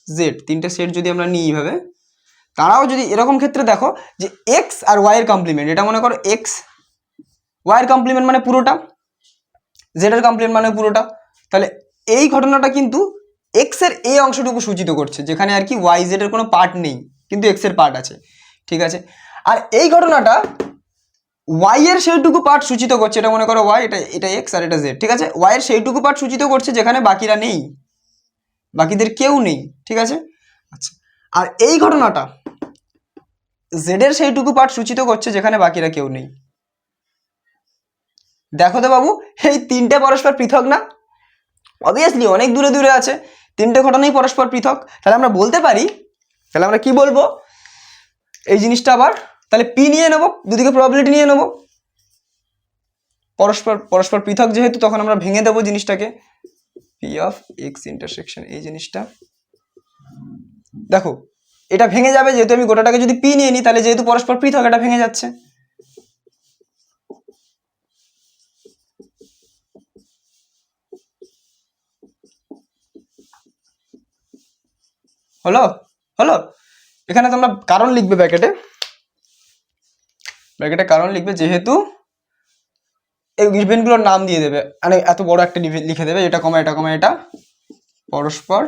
জেড তিনটে সেট যদি আমরা নিই এইভাবে, তারাও যদি এরকম ক্ষেত্রে দেখো যে এক্স আর ওয়াই এর কমপ্লিমেন্ট, এটা মনে করো এক্স ওয়াই এর কমপ্লিমেন্ট মানে পুরোটা, জেড এর কমপ্লিমেন্ট মানে পুরোটা, তাহলে এই ঘটনাটা কিন্তু এক্স এর এই অংশটুকু সূচিত করছে, যেখানে আর কি ওয়াই জেড এর কোনো পার্ট নেই, কিন্তু এক্স এর পার্ট আছে। ঠিক আছে, আর এই ঘটনাটা ওয়াই এর সেইটুকু পার্ট সূচিত করছে, এটা মনে করো ওয়াই, এটা এক্স আর এটা জেড। ঠিক আছে, ওয়াই এর সেইটুকু পার্ট সূচিত করছে যেখানে বাকিরা নেই, বাকিদের কেউ নেই। ঠিক আছে, আচ্ছা, আর এই ঘটনাটা জেড এর সেইটুকু পার্ট সূচিত করছে যেখানে বাকিরা কেউ নেই। দেখো তো বাবু, এই তিনটে পরস্পর পৃথক না? অবভিয়াসলি অনেক দূরে দূরে আছে, তিনটে ঘটনাই পরস্পর পৃথক। তাহলে আমরা বলতে পারি, তাহলে আমরা কি বলবো এই জিনিসটা আবার, তাহলে পি নিয়ে নেবো, দুদিকে প্রবাবিলিটি নিয়ে নেবো। পরস্পর পরস্পর পৃথক যেহেতু, তখন আমরা ভেঙে দেবো জিনিসটাকে, পি অফ এক্স ইন্টারসেকশন এই জিনিসটা। দেখো এটা ভেঙে যাবে, যেহেতু আমি গোটাটাকে যদি পি নিয়ে নিই, তাহলে যেহেতু পরস্পর পৃথক এটা ভেঙে যাচ্ছে। হলো হলো এখানে তোমরা কারণ লিখবে ব্র্যাকেটে, ব্র্যাকেটে কারণ লিখবে, যেহেতু এই ইভেন্টগুলোর নাম দিয়ে দেবে, মানে এত বড় একটা লিখে দেবে, এটা কমা এটা কমা এটা পরস্পর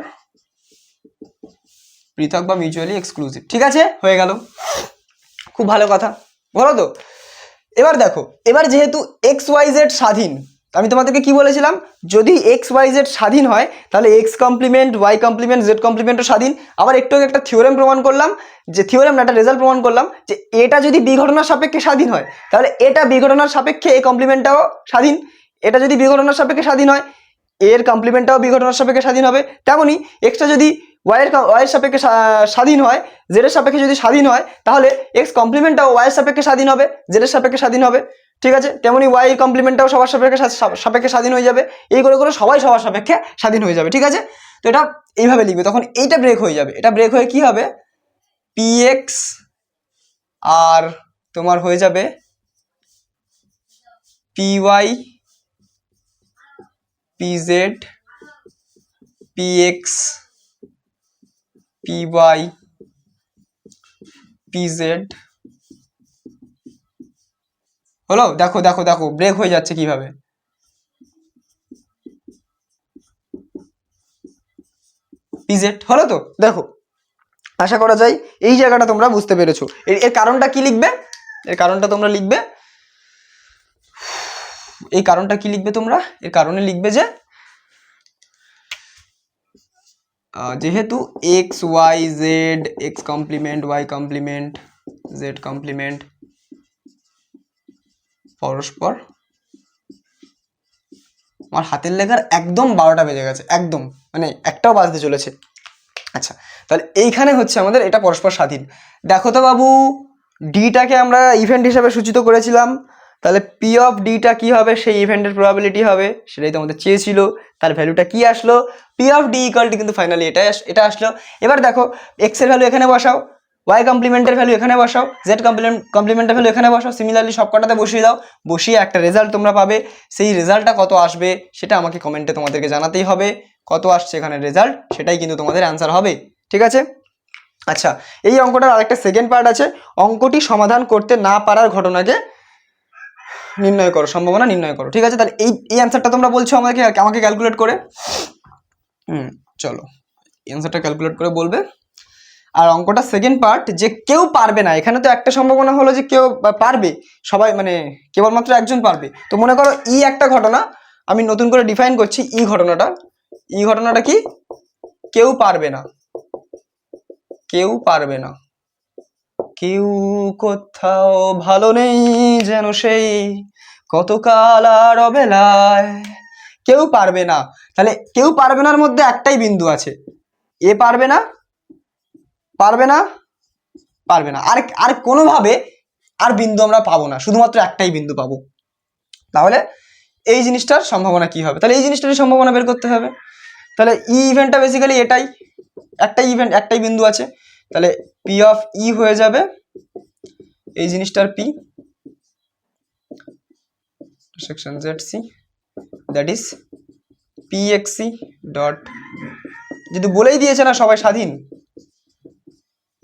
পৃথক বা মিউচুয়ালি এক্সক্লুসিভ। ঠিক আছে, হয়ে গেল, খুব ভালো কথা, বলো তো। এবার দেখো, এবার যেহেতু এক্স ওয়াই জেড স্বাধীন, আমি তোমাদেরকে কি বলেছিলাম, যদি এক্স ওয়াই জেড স্বাধীন হয় তাহলে X complement Y complement Z কমপ্লিমেন্টও স্বাধীন। আবার একটু একটা থিওরেম প্রমাণ করলাম, যে থিওরেম না, একটা রেজাল্ট প্রমাণ করলাম, যে এটা যদি বি ঘটনার সাপেক্ষে স্বাধীন হয় তাহলে এটা বি ঘটনার সাপেক্ষে এ কমপ্লিমেন্টটাও স্বাধীন। এটা যদি বি ঘটনার সাপেক্ষে স্বাধীন হয়, এর কমপ্লিমেন্টটাও বি ঘটনার সাপেক্ষে স্বাধীন হবে। তেমনি এক্সটা যদি ওয়াইয়ের সাপেক্ষে স্বাধীন হয়, জেডের সাপেক্ষে যদি স্বাধীন হয়, তাহলে এক্স কমপ্লিমেন্টটাও ওয়াইয়ের সাপেক্ষে স্বাধীন হবে, জেডের সাপেক্ষে স্বাধীন হবে। ঠিক আছে, তেমনি ওয়াই কমপ্লিমেন্টটাও সবার সাপেক্ষে স্বাধীন হয়ে যাবে। এই করে করে সবাই সবার সাপেক্ষে স্বাধীন হয়ে যাবে। ঠিক আছে, তো এটা এইভাবে লিখবে, তখন এইটা ব্রেক হয়ে যাবে। এটা ব্রেক হয়ে কি হবে, পি এক্স আর তোমার হয়ে যাবে P Y P Z P X P Y P Z. হলো, দেখো দেখো দেখো ব্রেক হয়ে যাচ্ছে কিভাবে। পিজেড হলো তো, দেখো আশা করা যায় এই জায়গাটা তোমরা বুঝতে পেরেছো। এর কারণটা কি লিখবে, এর কারণটা তোমরা লিখবে, এই কারণটা কি লিখবে তোমরা, এর কারণে লিখবে যে যেহেতু X Y Z X complement Y complement Z complement পরস্পর, আমার হাতের লেখার একদম 12টা বেজে গেছে, একদম মানে একটাও বাজতে চলেছে। আচ্ছা, তাহলে এইখানে হচ্ছে আমাদের এটা পরস্পর স্বাধীন। দেখো তো বাবু, ডিটাকে আমরা ইভেন্ট হিসাবে সূচিত করেছিলাম, তাহলে পি অফ ডিটা কি হবে, সেই ইভেন্টের প্রবাবিলিটি হবে, সেটাই তো আমাদের চেয়েছিল। তার ভ্যালুটা কি আসলো, P of D equal to, কিন্তু ফাইনালি এটা আসলো। এবার দেখো এক্স এর ভ্যালু এখানে বসাও, ওয়াই কমপ্লিমেন্টের ভ্যালু এখানে বসাও, জেড কমপ্লিমেন্টের ভ্যালু এখানে বসাও, সিমিলারলি সব কটাতে বসিয়ে দাও, বসিয়ে একটা রেজাল্ট তোমরা পাবে। সেই রেজাল্টটা কত আসবে সেটা আমাকে কমেন্টে তোমাদেরকে জানাতেই হবে, কত আসছে এখানে রেজাল্ট, সেটাই কিন্তু তোমাদের অ্যান্সার হবে। ঠিক আছে, আচ্ছা এই অঙ্কটার আরেকটা সেকেন্ড পার্ট আছে, অঙ্কটি সমাধান করতে না পারার ঘটনাকে নির্ণয় করো, সম্ভাবনা নির্ণয় করো। ঠিক আছে, তাহলে এই অ্যান্সারটা তোমরা বলছো আমাকে ক্যালকুলেট করে, চলো অ্যান্সারটা ক্যালকুলেট করে বলবে। আর অঙ্কটা সেকেন্ড পার্ট, যে কেউ পারবে না, এখানে তো একটা সম্ভাবনা হলো যে কেউ পারবে, সবাই মানে কেবলমাত্র একজন পারবে। তো মনে করো ই একটা ঘটনা, আমি নতুন করে ডিফাইন করছি ই ঘটনাটা কি, কেউ পারবে না, কেউ পারবে না, কেউ কোথাও ভালো নেই যেন সেই কতকাল আর অবেলায়, কেউ পারবে না। তাহলে কেউ পারবে নার মধ্যে একটাই বিন্দু আছে, এ পারবে না, পারবে না, পারবে না, আর কোনোভাবে আর বিন্দু আমরা পাবো না, শুধুমাত্র একটাই বিন্দু পাবো। তাহলে এই জিনিসটার সম্ভাবনা কি হবে, তাহলে এই জিনিসটার সম্ভাবনা বের করতে হবে। তাহলে ই ইভেন্টটা বেসিক্যালি এটাই, একটাই ইভেন্ট, একটাই বিন্দু আছে, তাহলে পি অফ ই হয়ে যাবে এই জিনিসটার P section Z C, that is P X C dot, যদি বলেই দিয়েছে না সবাই স্বাধীন,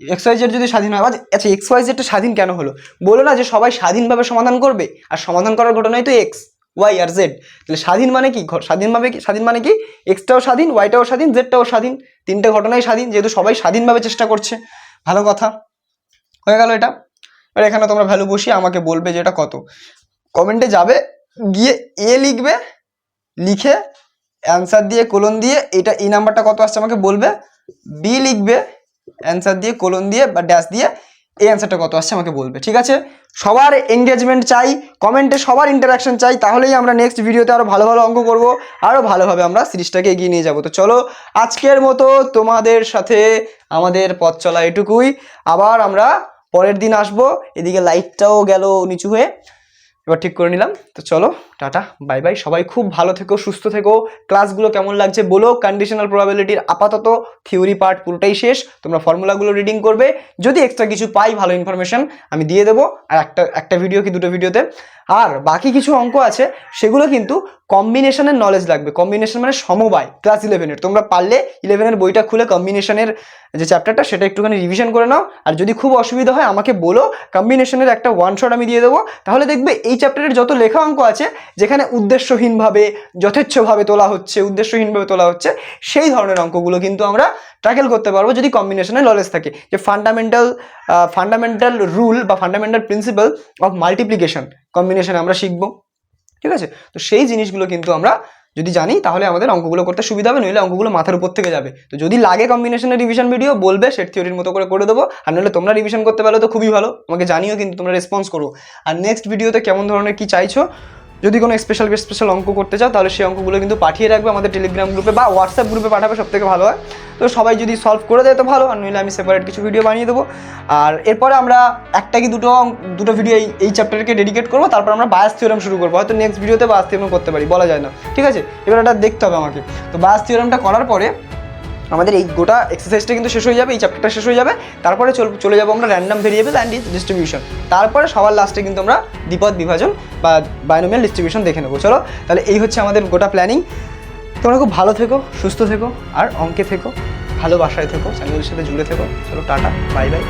এক্স ওয়াই জেড যদি স্বাধীন হয়, আচ্ছা এক্স ওয়াই জেডটা স্বাধীন কেন হলো, বলো না যে সবাই স্বাধীনভাবে সমাধান করবে, আর সমাধান করার ঘটনাই তো এক্স ওয়াই আর জেড। তাহলে স্বাধীন মানে কি, স্বাধীন মানে কি, এক্সটাও স্বাধীন, ওয়াইটাও স্বাধীন, জেডটাও স্বাধীন, তিনটে ঘটনাই স্বাধীন, যেহেতু সবাই স্বাধীনভাবে চেষ্টা করছে। ভালো কথা, হয়ে গেল এটা। আর এখানে তোমরা ভ্যালু বসিয়ে আমাকে বলবে যে এটা কত, কমেন্টে যাবে, গিয়ে এ লিখবে, লিখে অ্যান্সার দিয়ে কোলন দিয়ে এটা এই নাম্বারটা কত আসছে আমাকে বলবে, বি লিখবে অ্যান্সার দিয়ে কোলন দিয়ে বা ড্যাশ দিয়ে এই অ্যান্সারটা কত আসছে আমাকে বলবে, ঠিক আছে? সবার এঙ্গেজমেন্ট চাই, কমেন্টে সবার ইন্টারাকশন চাই, তাহলেই আমরা নেক্সট ভিডিওতে আরও ভালো ভালো অঙ্ক করবো, আরও ভালোভাবে আমরা সিরিজটাকে এগিয়ে নিয়ে যাবো। তো চলো আজকের মতো তোমাদের সাথে আমাদের পথ চলা এটুকুই, আবার আমরা পরের দিন আসবো। এদিকে লাইটটাও গেল নিচু হয়ে, এবার ঠিক করে নিলাম। তো চলো টাটা, বাই বাই, সবাই খুব ভালো থেকো, সুস্থ থেকো। ক্লাসগুলো কেমন লাগছে বলো। কন্ডিশনাল প্রবাবিলিটির আপাতত থিওরি পার্ট পুরোটাই শেষ, তোমরা ফর্মুলাগুলো রিডিং করবে, যদি এক্সট্রা কিছু পাই ভালো ইনফরমেশন আমি দিয়ে দেবো, আর একটা ভিডিও কি দুটো ভিডিওতে। আর বাকি কিছু অঙ্ক আছে সেগুলো কিন্তু কম্বিনেশনের নলেজ লাগবে, কম্বিনেশন মানে সমবায়, ক্লাস 11-এর। তোমরা পারলে 11-এর বইটা খুলে কম্বিনেশনের যে চ্যাপ্টারটা সেটা একটুখানি রিভিশন করে নাও, আর যদি খুব অসুবিধা হয় আমাকে বলো, কম্বিনেশনের একটা ওয়ান শট আমি দিয়ে দেবো। তাহলে দেখবে এই চ্যাপ্টারের যত লেখা অঙ্ক আছে যেখানে উদ্দেশ্যহীনভাবে যথেচ্ছভাবে তোলা হচ্ছে সেই ধরনের অঙ্কগুলো কিন্তু আমরা ট্যাকেল করতে পারবো যদি কম্বিনেশনের নলেজ থাকে। যে ফান্ডামেন্টাল রুল বা ফান্ডামেন্টাল প্রিন্সিপাল অফ মাল্টিপ্লিকেশন কম্বিনেশনে আমরা শিখবো, ঠিক আছে? তো সেই জিনিসগুলো কিন্তু আমরা যদি জানি তাহলে আমাদের অঙ্কগুলো করতে সুবিধা হবে, নইলে অঙ্কগুলো মাথার উপর থেকে যাবে। তো যদি লাগে কম্বিনেশনের রিভিশন ভিডিও বলবে, সেট থিওরির মতো করে দেবো, আর নাহলে তোমরা রিভিশন করতে পারো তো খুবই ভালো, আমাকে জানিও কিন্তু, তোমরা রেসপন্স করো। আর নেক্সট ভিডিওতে কেমন ধরনের কি চাইছো, যদি কোনো স্পেশাল অঙ্ক করতে চাও তাহলে সেই অঙ্কগুলো কিন্তু পাঠিয়ে রাখবে আমাদের টেলিগ্রাম গ্রুপে বা হোয়াটসঅ্যাপ গ্রুপে পাঠাবে, সব থেকে ভালো হয়। তো সবাই যদি সলভ করে দেয় তো ভালো, আর নইলে আমি সেপারেট কিছু ভিডিও বানিয়ে দেবো। আর এরপরে আমরা একটা কি দুটো ভিডিও এই চ্যাপ্টারকে ডেডিকেট করবো, তারপর আমরা বায়াস থিওরাম শুরু করবো, হয়তো নেক্সট ভিডিওতে বায়াস থিওরাম করতে পারি, বলা যায় না, ঠিক আছে? এবার এটা দেখতে হবে আমাকে। তো বায়াস থিওরামটা করার পরে আমাদের এই গোটা এক্সারসাইজটা কিন্তু শেষ হয়ে যাবে, এই চ্যাপ্টারটা শেষ হয়ে যাবে। তারপরে চলে যাবো আমরা র্যান্ডম ভেরিয়েবল অ্যান্ড ডিস্ট্রিবিউশন, তারপরে সবার লাস্টে কিন্তু আমরা দ্বিপদ বিভাজন বা বাইনোমিয়াল ডিস্ট্রিবিউশন দেখে নেবো। চলো তাহলে এই হচ্ছে আমাদের গোটা প্ল্যানিং। তোমরা খুব ভালো থেকো, সুস্থ থেকো, আর অঙ্কে থেকো, ভালোবাসায় থেকো, চ্যানেলের সাথে জুড়ে থেকো। চলো টাটা, বাই বাই।